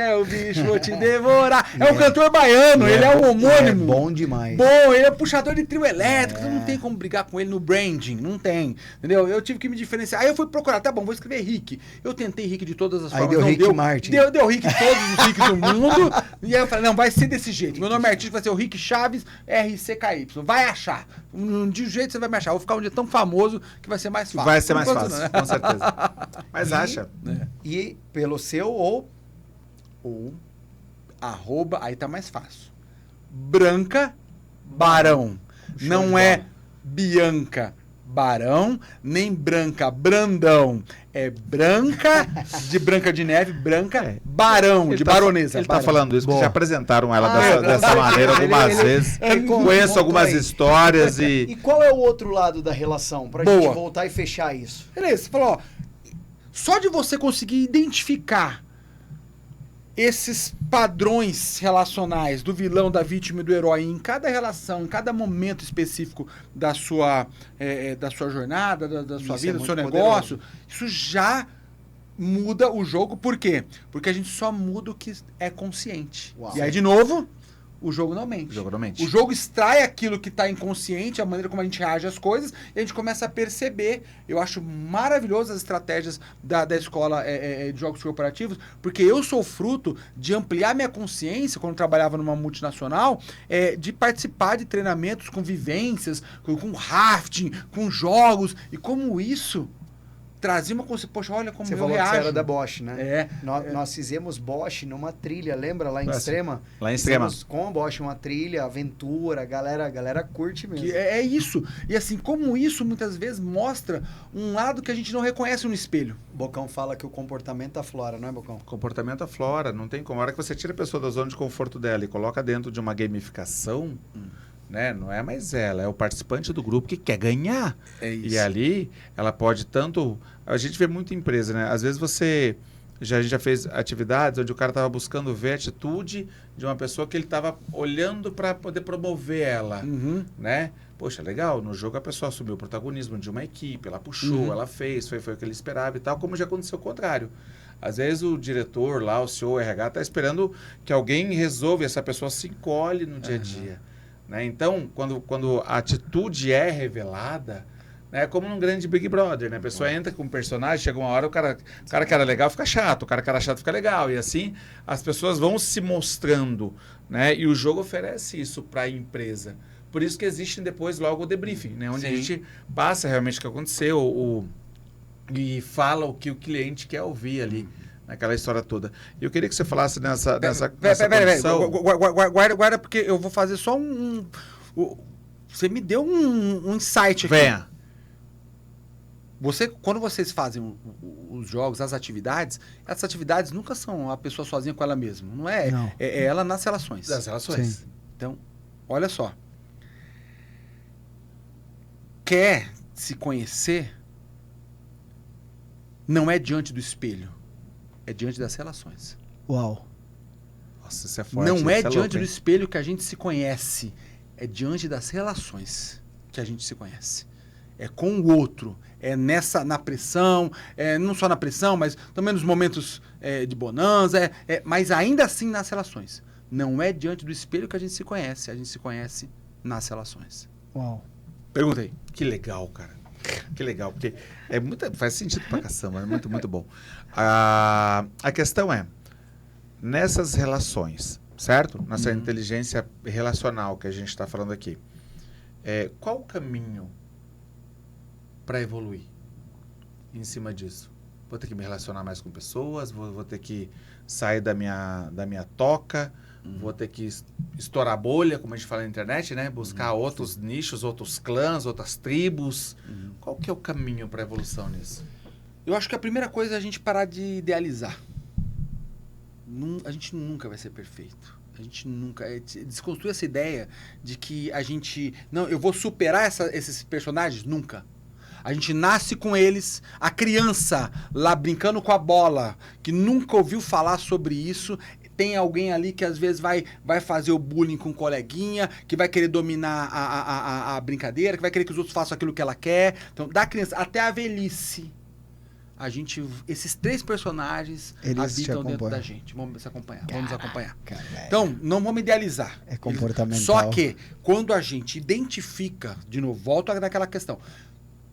vou te devorar. É um cantor baiano, ele é um homônimo. É bom demais. Bom, ele é puxador de trio elétrico, não tem como brigar com ele no branding, não tem, entendeu? Eu tive que me diferenciar. Aí eu fui procurar, tá bom, vou escrever Rick. Eu tentei Rick de todas as Aí formas, deu não Rick deu. Martin. Deu Rick todos os Ricks do mundo. E aí eu falei, não, vai ser desse jeito. Meu nome artístico vai ser o Rick Chaves RCKY. Vai achar. De um jeito você vai me achar. Eu vou ficar um dia tão famoso que vai ser mais fácil. Vai ser mais Por enquanto, fácil, né? com certeza. Mas acha. E pelo seu Ou arroba, aí tá mais fácil. Branca Barão. Show Não de é bola. Bianca Barão, nem Branca Brandão. É Branca de Branca de Neve, Branca Barão, de baronesa. Ele tá Barão. falando isso, Boa. porque já apresentaram ela Ah, dessa maneira algumas vezes. Conheço contou algumas aí. histórias E qual é o outro lado da relação? Pra Boa. gente voltar e fechar isso. Beleza, você falou, ó, só de você conseguir identificar esses padrões relacionais do vilão, da vítima e do herói em cada relação, em cada momento específico da sua jornada, da sua Isso vida, é do seu muito negócio, isso já muda o jogo. Por quê? Porque a gente só muda o que é consciente. Uau. E aí, de novo, o jogo não mente. O jogo não mente. O jogo extrai aquilo que está inconsciente, a maneira como a gente reage às coisas, e a gente começa a perceber. Eu acho maravilhoso as estratégias da escola de jogos corporativos, porque eu sou fruto de ampliar minha consciência, quando trabalhava numa multinacional, de participar de treinamentos com vivências, com rafting, com jogos, e como isso trazia uma coisa, poxa, olha como Você eu falou que reajo. você era da Bosch, né? É. Nós fizemos Bosch numa trilha, lembra? Lá em Nossa, Extrema? lá em Extrema. Fizemos com a Bosch uma trilha, aventura, a galera curte mesmo. Que é isso. E assim, como isso muitas vezes mostra um lado que a gente não reconhece no espelho. Bocão fala que o comportamento aflora, não é, Bocão? Comportamento aflora, não tem como. A hora que você tira a pessoa da zona de conforto dela e coloca dentro de uma gamificação, né? Não é mais ela, é o participante do grupo que quer ganhar. É isso. E ali, ela pode tanto... A gente vê muita empresa, né? Às vezes a gente já fez atividades onde o cara estava buscando ver a atitude de uma pessoa que ele estava olhando para poder promover ela, né? Poxa, legal, no jogo a pessoa assumiu o protagonismo de uma equipe, ela puxou, ela fez, foi o que ele esperava e tal, como já aconteceu o contrário. Às vezes o diretor lá, o CEO, o RH, está esperando que alguém resolva e essa pessoa se encolhe no dia a dia. Né? Então, quando a atitude é revelada, né, é como num grande Big Brother, né? A pessoa entra com um personagem, chega uma hora, o cara que era legal fica chato, o cara que era chato fica legal. E assim, as pessoas vão se mostrando, né? E o jogo oferece isso para a empresa. Por isso que existe depois logo o debriefing, né? Onde a gente passa realmente o que aconteceu e fala o que o cliente quer ouvir ali. Naquela história toda. E eu queria que você falasse nessa condição... Guarda, porque eu vou fazer só você me deu um insight aqui. Venha. Quando vocês fazem os jogos, as atividades, essas atividades nunca são a pessoa sozinha com ela mesma. Não é? Não. É ela nas relações. Das relações. Sim. Então, olha só. Quer se conhecer, não é diante do espelho. É diante das relações. Uau. Nossa, isso é forte. Não é isso diante louco, do espelho que a gente se conhece. É diante das relações que a gente se conhece. É com o outro. É na pressão, não só na pressão, mas também nos momentos de bonança, mas ainda assim nas relações. Não é diante do espelho que a gente se conhece nas relações. Uau. Pergunta aí. Que legal, cara. Que legal, porque faz sentido pra caçamba, é muito, muito bom. A questão é, nessas relações, certo? Nessa inteligência relacional que a gente está falando aqui, qual o caminho para evoluir em cima disso? Vou ter que me relacionar mais com pessoas, vou ter que sair da minha toca, vou ter que estourar a bolha, como a gente fala na internet, né? Buscar outros nichos, outros clãs, outras tribos. Qual que é o caminho para a evolução nisso? Eu acho que a primeira coisa é a gente parar de idealizar. A gente nunca vai ser perfeito. A gente nunca... desconstruir essa ideia de que a gente... Não, eu vou superar esses personagens? Nunca. A gente nasce com eles, a criança lá brincando com a bola, que nunca ouviu falar sobre isso, tem alguém ali que às vezes vai fazer o bullying com o coleguinha, que vai querer dominar a brincadeira, que vai querer que os outros façam aquilo que ela quer. Então, da criança até a velhice, esses três personagens habitam dentro da gente. Vamos se acompanhar, vamos acompanhar. Então, não vamos idealizar. É comportamental. Só que, quando a gente identifica, de novo, volto naquela questão,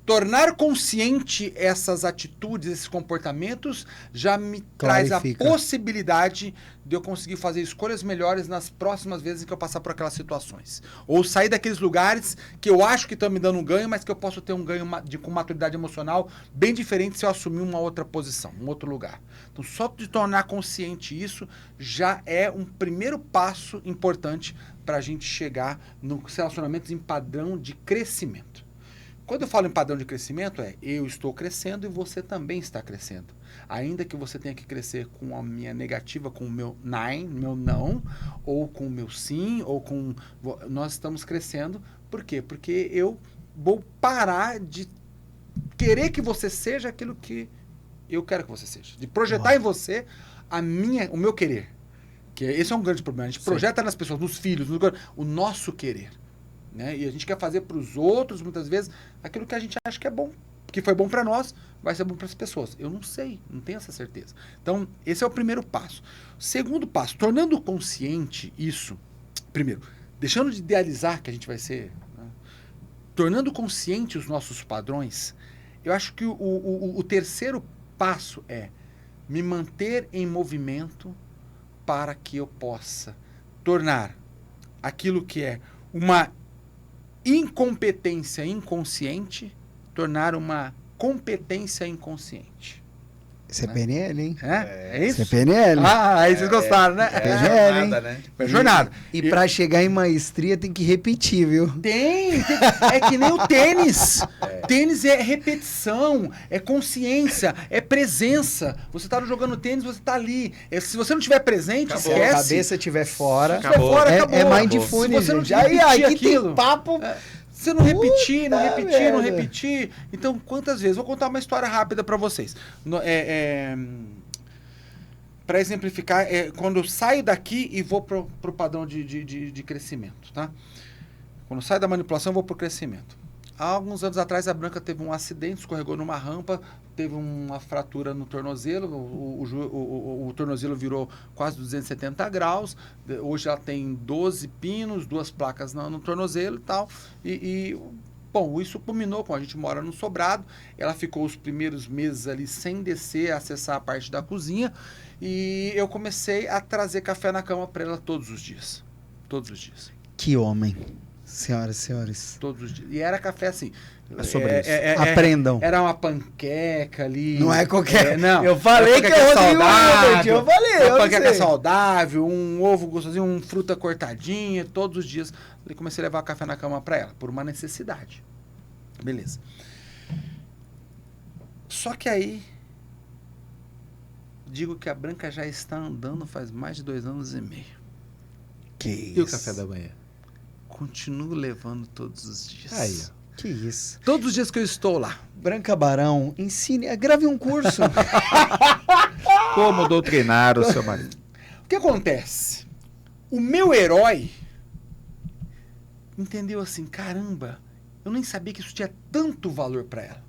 tornar consciente essas atitudes, esses comportamentos, já me traz a possibilidade de eu conseguir fazer escolhas melhores nas próximas vezes que eu passar por aquelas situações. Ou sair daqueles lugares que eu acho que estão me dando um ganho, mas que eu posso ter um ganho com maturidade emocional bem diferente se eu assumir uma outra posição, um outro lugar. Então, só de tornar consciente isso já é um primeiro passo importante para a gente chegar nos relacionamentos em padrão de crescimento. Quando eu falo em padrão de crescimento, eu estou crescendo e você também está crescendo. Ainda que você tenha que crescer com a minha negativa, com o meu meu não, ou com o meu sim, ou com... Nós estamos crescendo. Por quê? Porque eu vou parar de querer que você seja aquilo que eu quero que você seja. De projetar em você o meu querer. Que esse é um grande problema. A gente projeta nas pessoas, nos filhos, o nosso querer. Né? E a gente quer fazer para os outros, muitas vezes, aquilo que a gente acha que é bom. Que foi bom para nós, vai ser bom para as pessoas. Eu não sei, não tenho essa certeza. Então, esse é o primeiro passo. Segundo passo, tornando consciente isso, primeiro, deixando de idealizar que a gente vai ser, né? Tornando consciente os nossos padrões, eu acho que o terceiro passo é me manter em movimento para que eu possa tornar aquilo que é uma incompetência inconsciente, tornar uma competência inconsciente. Isso é PNL, hein? É isso? Isso é PNL. Ah, aí vocês gostaram, né? É jornada, né? É jornada. E pra chegar em maestria tem que repetir, viu? Tem. É que nem o tênis. Tênis é repetição, é consciência, é presença. Você tá jogando tênis, você tá ali. Se você não estiver presente, Acabou. Se a esquece. cabeça estiver fora, Se estiver fora, é, acabou. é mindfulness, Se você não gente. Aí repetir aqui aquilo, tem papo... Se não repetir, não Puta repetir, não merda. repetir. Então, quantas vezes? Vou contar uma história rápida pra vocês. Para exemplificar, quando eu saio daqui e vou pro padrão de crescimento, tá? Quando eu saio da manipulação, eu vou pro crescimento. Há alguns anos atrás, a Branca teve um acidente, escorregou numa rampa, teve uma fratura no tornozelo, o tornozelo virou quase 270 graus, hoje ela tem 12 pinos, 2 placas no tornozelo e tal, bom, isso culminou com a gente mora no sobrado, ela ficou os primeiros meses ali sem descer, acessar a parte da cozinha, e eu comecei a trazer café na cama para ela todos os dias. Todos os dias. Que homem. Senhoras e senhores. Todos os dias. E era café assim. É sobre isso. Aprendam. Era uma panqueca ali. Não é qualquer... Não. Eu falei que Era é panqueca saudável. Eu falei, uma eu panqueca sei. saudável, um ovo gostosinho, uma fruta cortadinha, todos os dias. Eu comecei a levar café na cama para ela, por uma necessidade. Beleza. Só que aí, digo que a Branca já está andando faz mais de 2 anos e meio. Que E o isso. café da manhã? Continuo levando todos os dias. Aí, ó. Que isso. Todos os dias que eu estou lá. Branca Barão, ensine... Grave um curso. Como doutrinar o seu marido? O que acontece? O meu herói entendeu assim, caramba, eu nem sabia que isso tinha tanto valor para ela.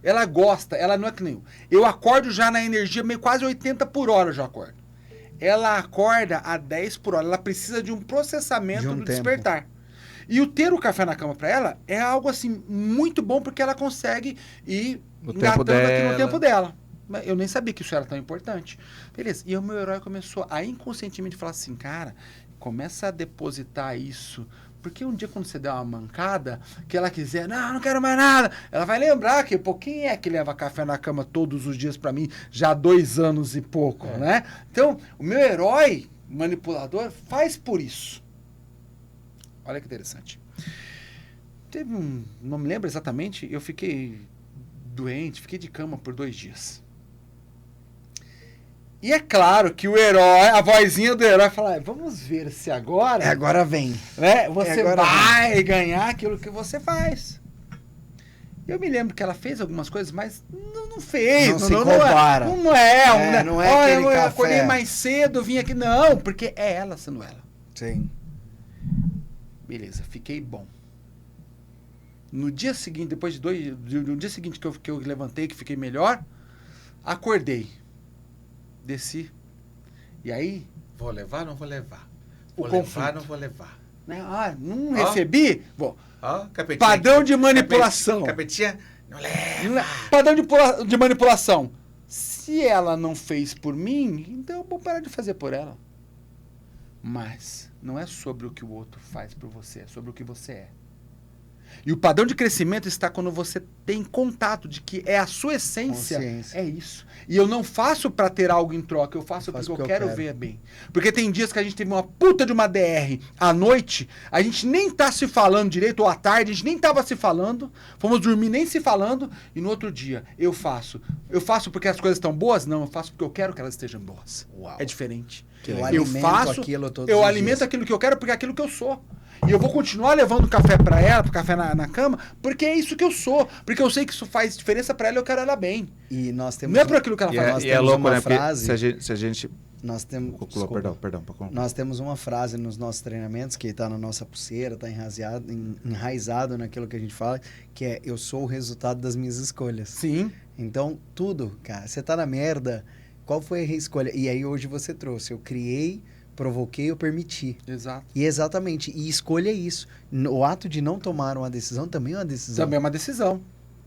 Ela gosta, ela não é que nem eu. Eu acordo já na energia, meio quase 80 por hora eu já acordo. Ela acorda a 10 por hora, ela precisa de um processamento De um do tempo. despertar. E o ter o café na cama para ela é algo assim muito bom porque ela consegue ir No tempo engatando aqui no dela. tempo dela. Mas eu nem sabia que isso era tão importante. Beleza. E o meu herói começou a inconscientemente falar assim, cara, começa a depositar isso. Porque um dia quando você der uma mancada, que ela quiser, não quero mais nada, ela vai lembrar que, pô, quem é que leva café na cama todos os dias pra mim, já há 2 anos e pouco, né? Então, o meu herói manipulador faz por isso. Olha que interessante. Teve não me lembro exatamente, eu fiquei doente, fiquei de cama por 2 dias. E é claro que o herói, a vozinha do herói fala, vamos ver se agora... Agora vem. Né, você agora vai ganhar aquilo que você faz. Eu me lembro que ela fez algumas coisas, mas não fez. Não se compara. Não é. Não é Olha, aquele eu café. acordei mais cedo, vim aqui. Não, porque é ela sendo ela. Sim. Beleza, fiquei bom. No dia seguinte, depois no dia seguinte que eu levantei, que fiquei melhor, acordei. Desci. E aí, Vou levar, não vou levar. O Vou conflito. levar, não vou levar. né? Não Ó. recebi? Vou. Ó, capetinha. Padrão de manipulação. Capetinha, não leva. Padrão de manipulação. Se ela não fez por mim, então eu vou parar de fazer por ela. Mas não é sobre o que o outro faz por você, é sobre o que você é. E o padrão de crescimento está quando você tem contato de que é a sua essência, Consciência. é isso. E eu não faço para ter algo em troca, eu faço porque eu quero ver bem. Porque tem dias que a gente teve uma puta de uma DR à noite, a gente nem tá se falando direito, ou à tarde, a gente nem tava se falando, fomos dormir nem se falando, e no outro dia eu faço. Eu faço porque as coisas estão boas? Não, eu faço porque eu quero que elas estejam boas. Uau. É diferente. Eu Eu alimento faço, aquilo todos eu os alimento dias. aquilo que eu quero porque é aquilo que eu sou. E eu vou continuar levando café pra ela, café na cama, porque é isso que eu sou. Porque eu sei que isso faz diferença pra ela e eu quero ela bem. E nós temos Não é por aquilo que ela E faz. é, nós e é temos louco, uma né? Porque frase- se a gente... Nós temos, Conclua, perdão. Pra concluir. nós temos uma frase nos nossos treinamentos que está na nossa pulseira, está enraizado naquilo que a gente fala, que é eu sou o resultado das minhas escolhas. Sim. Então, tudo, cara, você tá na merda, qual foi a escolha? E aí hoje você trouxe, eu criei, provoquei, eu permiti. Exato. E exatamente, e escolha é isso. O ato de não tomar uma decisão também é uma decisão. Também é uma decisão.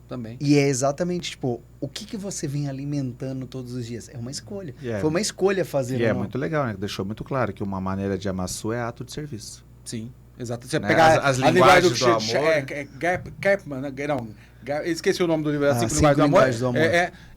Também. E é exatamente, tipo, o que você vem alimentando todos os dias? É uma escolha. E é- Foi uma escolha fazer E ou é não. muito legal, né? Deixou muito claro que uma maneira de amar sua é ato de serviço. Sim. Exato. Você Né? pegar As linguagens do amor. Kapman, né? Não, esqueci o nome do livro, Cinco Linguagens do Amor.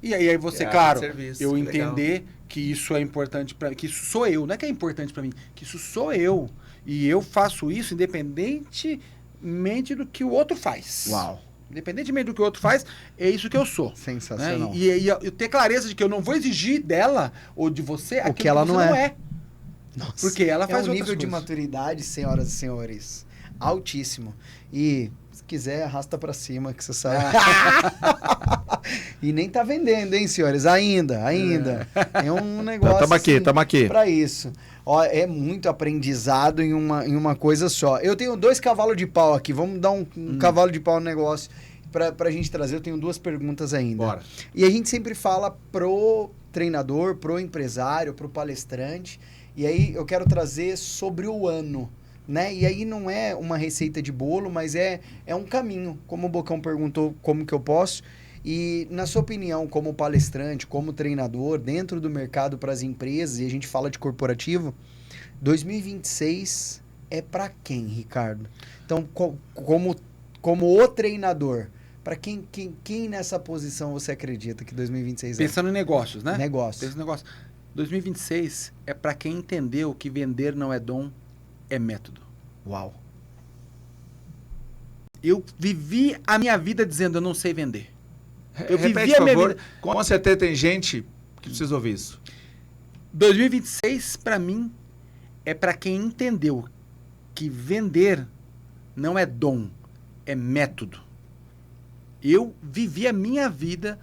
E aí você, É, claro, serviço, eu que entender legal. que isso é importante para mim, que isso sou eu, não é que é importante para mim, que isso sou eu. E eu faço isso independentemente do que o outro faz. Uau. Independentemente do que o outro faz, é isso que eu sou. Sensacional. Né? E eu ter clareza de que eu não vou exigir dela ou de você aquilo que ela você não é. Nossa. Porque ela faz um outras nível de coisas. maturidade, senhoras e senhores, altíssimo. E se quiser, arrasta pra cima, que você sabe. E nem tá vendendo, hein, senhores? Ainda. É um negócio Tamo aqui. Pra isso. Ó, é muito aprendizado em uma coisa só. Eu tenho 2 cavalos de pau aqui. Vamos dar um cavalo de pau no negócio pra gente trazer. Eu tenho 2 perguntas ainda. Bora. E a gente sempre fala pro treinador, pro empresário, pro palestrante. E aí eu quero trazer sobre o ano, né? E aí não é uma receita de bolo, mas é um caminho. Como o Bocão perguntou, como que eu posso? E na sua opinião, como palestrante, como treinador, dentro do mercado para as empresas, e a gente fala de corporativo, 2026 é para quem, Ricardo? Então, como o treinador, para quem nessa posição você acredita que 2026 Pensando em negócios, né? Negócio. Pensando em negócios. 2026 é para quem entendeu que vender não é dom, é método. Uau. Eu vivi a minha vida dizendo eu não sei vender. Eu Repete, vivi a minha por favor. vida. Com certeza tem gente que precisa ouvir isso. 2026 para mim é para quem entendeu que vender não é dom, é método. Eu vivi a minha vida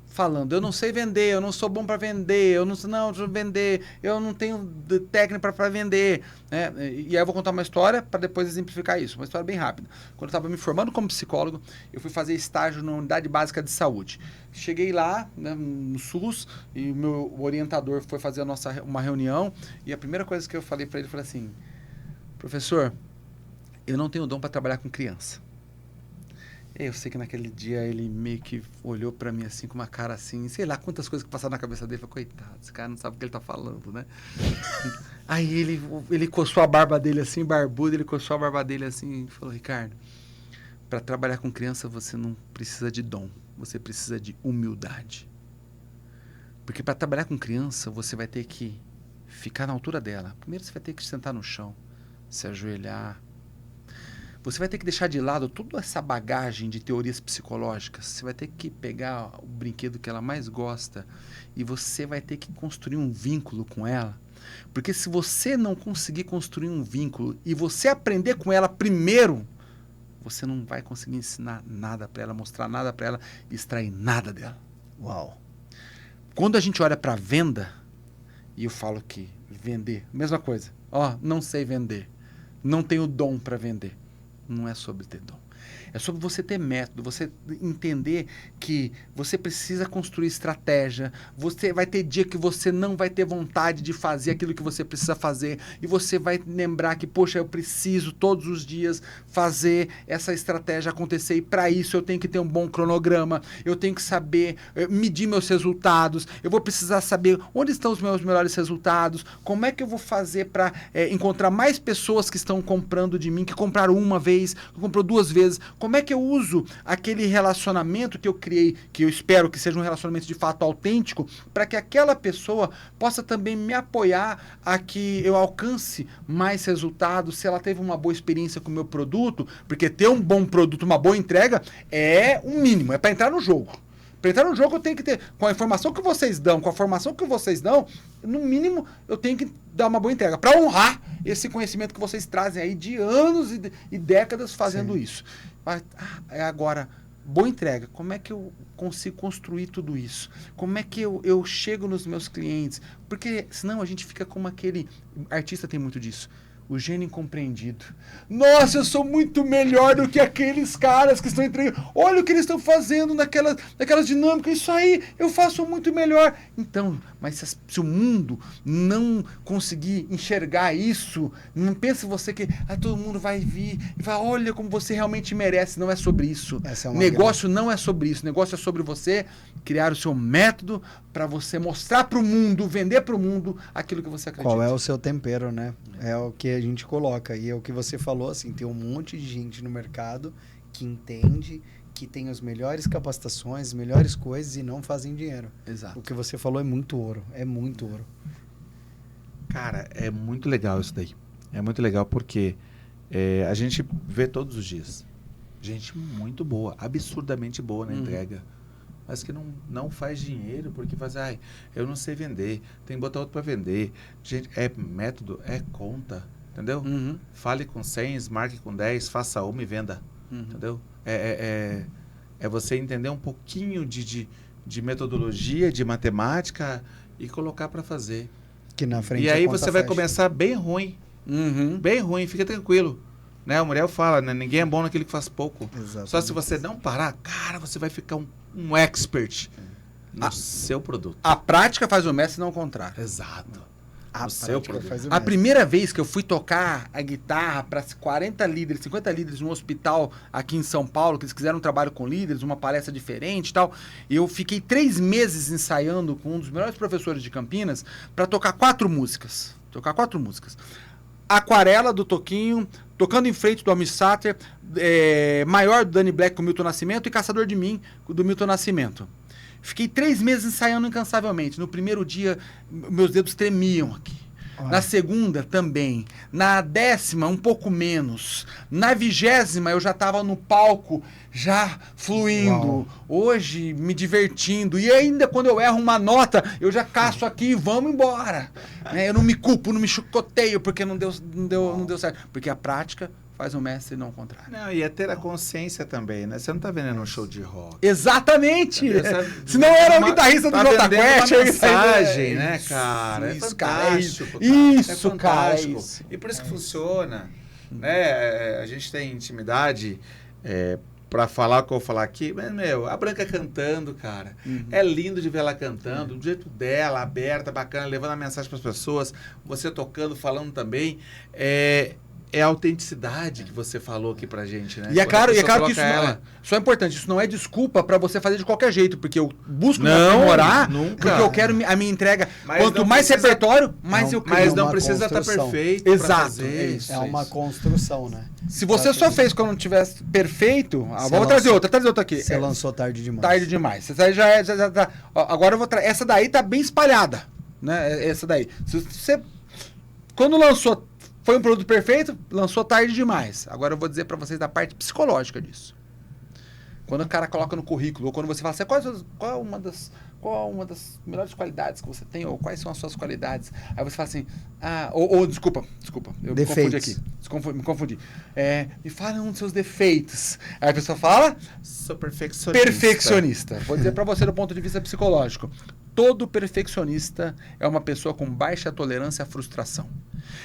falando, eu não sei vender, eu não sou bom para vender, eu não sei vender, eu não tenho técnica para vender. Né? E aí eu vou contar uma história para depois exemplificar isso, uma história bem rápida. Quando eu estava me formando como psicólogo, eu fui fazer estágio na unidade básica de saúde. Cheguei lá, né, no SUS, e o meu orientador foi fazer uma reunião, e a primeira coisa que eu falei para ele, foi assim, professor, eu não tenho dom para trabalhar com criança. Eu sei que naquele dia ele meio que olhou pra mim assim, com uma cara assim, sei lá quantas coisas que passaram na cabeça dele. Falei, coitado, esse cara não sabe o que ele tá falando, né? Aí ele coçou a barba dele assim, barbudo, ele coçou a barba dele assim e falou, Ricardo, pra trabalhar com criança você não precisa de dom, você precisa de humildade. Porque pra trabalhar com criança você vai ter que ficar na altura dela. Primeiro você vai ter que sentar no chão, se ajoelhar. Você vai ter que deixar de lado toda essa bagagem de teorias psicológicas. Você vai ter que pegar o brinquedo que ela mais gosta e você vai ter que construir um vínculo com ela. Porque se você não conseguir construir um vínculo e você aprender com ela primeiro, você não vai conseguir ensinar nada para ela, mostrar nada para ela, extrair nada dela. Uau. Quando a gente olha para venda, e eu falo que vender, mesma coisa. Ó, não sei vender. Não tenho dom para vender. Não é sobre ter dom. É sobre você ter método, você entender que você precisa construir estratégia, você vai ter dia que você não vai ter vontade de fazer aquilo que você precisa fazer e você vai lembrar que, poxa, eu preciso todos os dias fazer essa estratégia acontecer e para isso eu tenho que ter um bom cronograma, eu tenho que saber medir meus resultados, eu vou precisar saber onde estão os meus melhores resultados, como é que eu vou fazer para encontrar mais pessoas que estão comprando de mim, que compraram uma vez, que comprou 2 vezes. Como é que eu uso aquele relacionamento que eu criei, que eu espero que seja um relacionamento de fato autêntico, para que aquela pessoa possa também me apoiar a que eu alcance mais resultados, se ela teve uma boa experiência com o meu produto, porque ter um bom produto, uma boa entrega, é o mínimo, é para entrar no jogo. Para entrar no jogo eu tenho que ter, com a informação que vocês dão, com a formação que vocês dão, no mínimo eu tenho que dar uma boa entrega, para honrar esse conhecimento que vocês trazem aí de anos e décadas fazendo isso. Agora, boa entrega, como é que eu consigo construir tudo isso? Como é que eu chego nos meus clientes? Porque senão a gente fica como aquele, artista tem muito disso, o gênio incompreendido. Nossa, eu sou muito melhor do que aqueles caras que estão entregando. Olha o que eles estão fazendo naquelas dinâmicas. Isso aí eu faço muito melhor. Então, mas se o mundo não conseguir enxergar isso, não pense você que todo mundo vai vir e vai, olha como você realmente merece. Não é sobre isso. Negócio não é sobre isso. Negócio é sobre você criar o seu método para você mostrar para o mundo, vender para o mundo aquilo que você acredita. Qual é o seu tempero, né? É o que a gente coloca. E é o que você falou, assim, tem um monte de gente no mercado que entende, que tem as melhores capacitações, as melhores coisas e não fazem dinheiro. Exato. O que você falou é muito ouro. É muito ouro. Cara, é muito legal isso daí. É muito legal porque a gente vê todos os dias gente muito boa, absurdamente boa na entrega, mas que não faz dinheiro porque faz, eu não sei vender, tem que botar outro para vender. Gente, é método, é conta, entendeu? Fale com 100, marque com 10, faça uma e venda, entendeu? É você entender um pouquinho de metodologia, de matemática e colocar para fazer. Que na frente E aí você vai começar bem ruim. Bem ruim, fica tranquilo. Né? O Muriel fala, né? Ninguém é bom naquilo que faz pouco. Exatamente. Só se você não parar, cara, você vai ficar um expert no seu produto. A prática faz o mestre, não o contrário. Exato. A No seu prática produto. faz o A mestre. primeira vez que eu fui tocar a guitarra para 40 líderes, 50 líderes num hospital aqui em São Paulo, que eles quiseram um trabalho com líderes, uma palestra diferente e tal, eu fiquei 3 meses ensaiando com um dos melhores professores de Campinas para tocar 4 músicas. Aquarela, do Toquinho, Tocando em Frente, do Almir Sater, Maior, do Danny Black, com o Milton Nascimento, e Caçador de Mim, do Milton Nascimento. Fiquei 3 meses ensaiando incansavelmente. No primeiro dia, meus dedos tremiam aqui. Olha. Na segunda, também. Na 10ª, um pouco menos. Na 20ª, eu já estava no palco, já fluindo. Uau. Hoje, me divertindo. E ainda, quando eu erro uma nota, eu já caço aqui e vamos embora. Né? Eu não me culpo, não me chicoteio, porque não deu certo. Porque a prática faz o mestre e não o contrário. Não, e é ter a consciência também, né? Você não tá vendendo um show de rock. Exatamente! Essa- Se não era o guitarrista do tá Jota vendendo Quest, uma mensagem, né, cara? Isso, É cara, fantástico. isso, É cara, é fantástico. isso. E por isso que funciona. Né? A gente tem intimidade pra falar o que eu vou falar aqui. Mas, a Branca cantando, cara. É lindo de ver ela cantando, do jeito dela, aberta, bacana, levando a mensagem pras pessoas. Você tocando, falando também. É a autenticidade que você falou aqui pra gente, né? E é Quando a claro pessoa que coloca isso é importante. Isso não é desculpa pra você fazer de qualquer jeito, porque eu busco me Não, aprimorar, nunca. porque eu quero a minha entrega. Mas Quanto não mais precisa- repertório, mais Não, eu crio. Mas não uma precisa estar construção. perfeito pra Exato, fazer. é isso. É uma construção, né? Se você só fez quando não tivesse perfeito, vamos trazer outra aqui. Você lançou tarde demais. Tarde demais. Essa aí já tá. Ó, agora eu vou trazer. Essa daí tá bem espalhada, né? Essa daí. Se você quando lançou, foi um produto perfeito, lançou tarde demais. Agora eu vou dizer pra vocês da parte psicológica disso. Quando o cara coloca no currículo, ou quando você fala assim, qual é uma das melhores qualidades que você tem, ou quais são as suas qualidades? Aí você fala assim, desculpa, eu Defeitos. me confundi. Me fala um dos seus defeitos. Aí a pessoa fala, Sou perfeccionista. perfeccionista. Vou dizer pra você do ponto de vista psicológico. Todo perfeccionista é uma pessoa com baixa tolerância à frustração.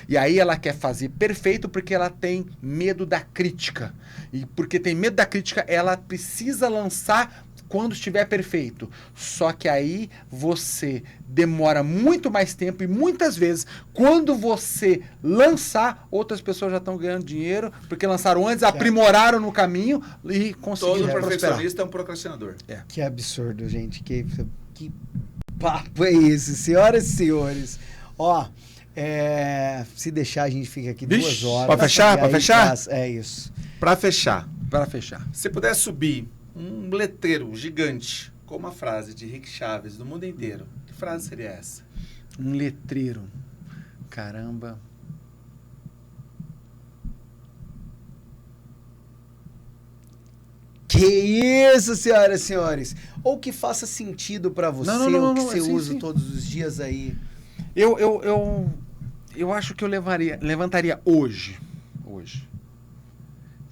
E aí ela quer fazer perfeito porque ela tem medo da crítica. E porque tem medo da crítica, ela precisa lançar quando estiver perfeito. Só que aí você demora muito mais tempo e muitas vezes, quando você lançar, outras pessoas já estão ganhando dinheiro porque lançaram antes, aprimoraram no caminho e conseguiram Todo prosperar. perfeccionista é um procrastinador. Que absurdo, gente. Que papo é esse, senhoras e senhores? Ó, se deixar, a gente fica aqui Vixe, 2 horas. pra fechar? E Pra aí fechar? É isso. Pra fechar, Para fechar. se puder subir um letreiro gigante com uma frase de Rick Chaves do mundo inteiro, que frase seria essa? Um letreiro. Caramba. Que isso, senhoras e senhores. Ou que faça sentido pra você, Não, o que você sim, usa sim. todos os dias aí. Eu acho que eu levantaria hoje.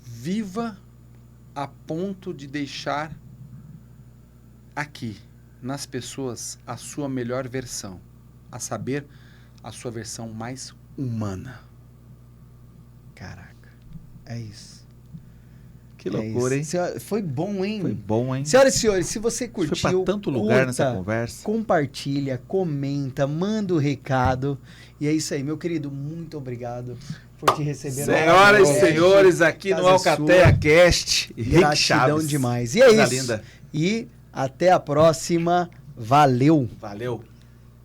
Viva a ponto de deixar aqui, nas pessoas, a sua melhor versão. A saber, a sua versão mais humana. Caraca, é isso. Que É loucura, hein? isso. Foi bom, hein? Foi bom, hein? Senhoras e senhores, se você Foi curtiu, pra tanto lugar curta, nessa conversa. compartilha, comenta, manda o recado. E é isso aí, meu querido. Muito obrigado por te receber. Senhoras e novamente. senhores, aqui no Casa Alcateia sua. Cast, Rick Gratidão Chaves. demais. E é Coisa isso. linda. E até a próxima. Valeu! Valeu.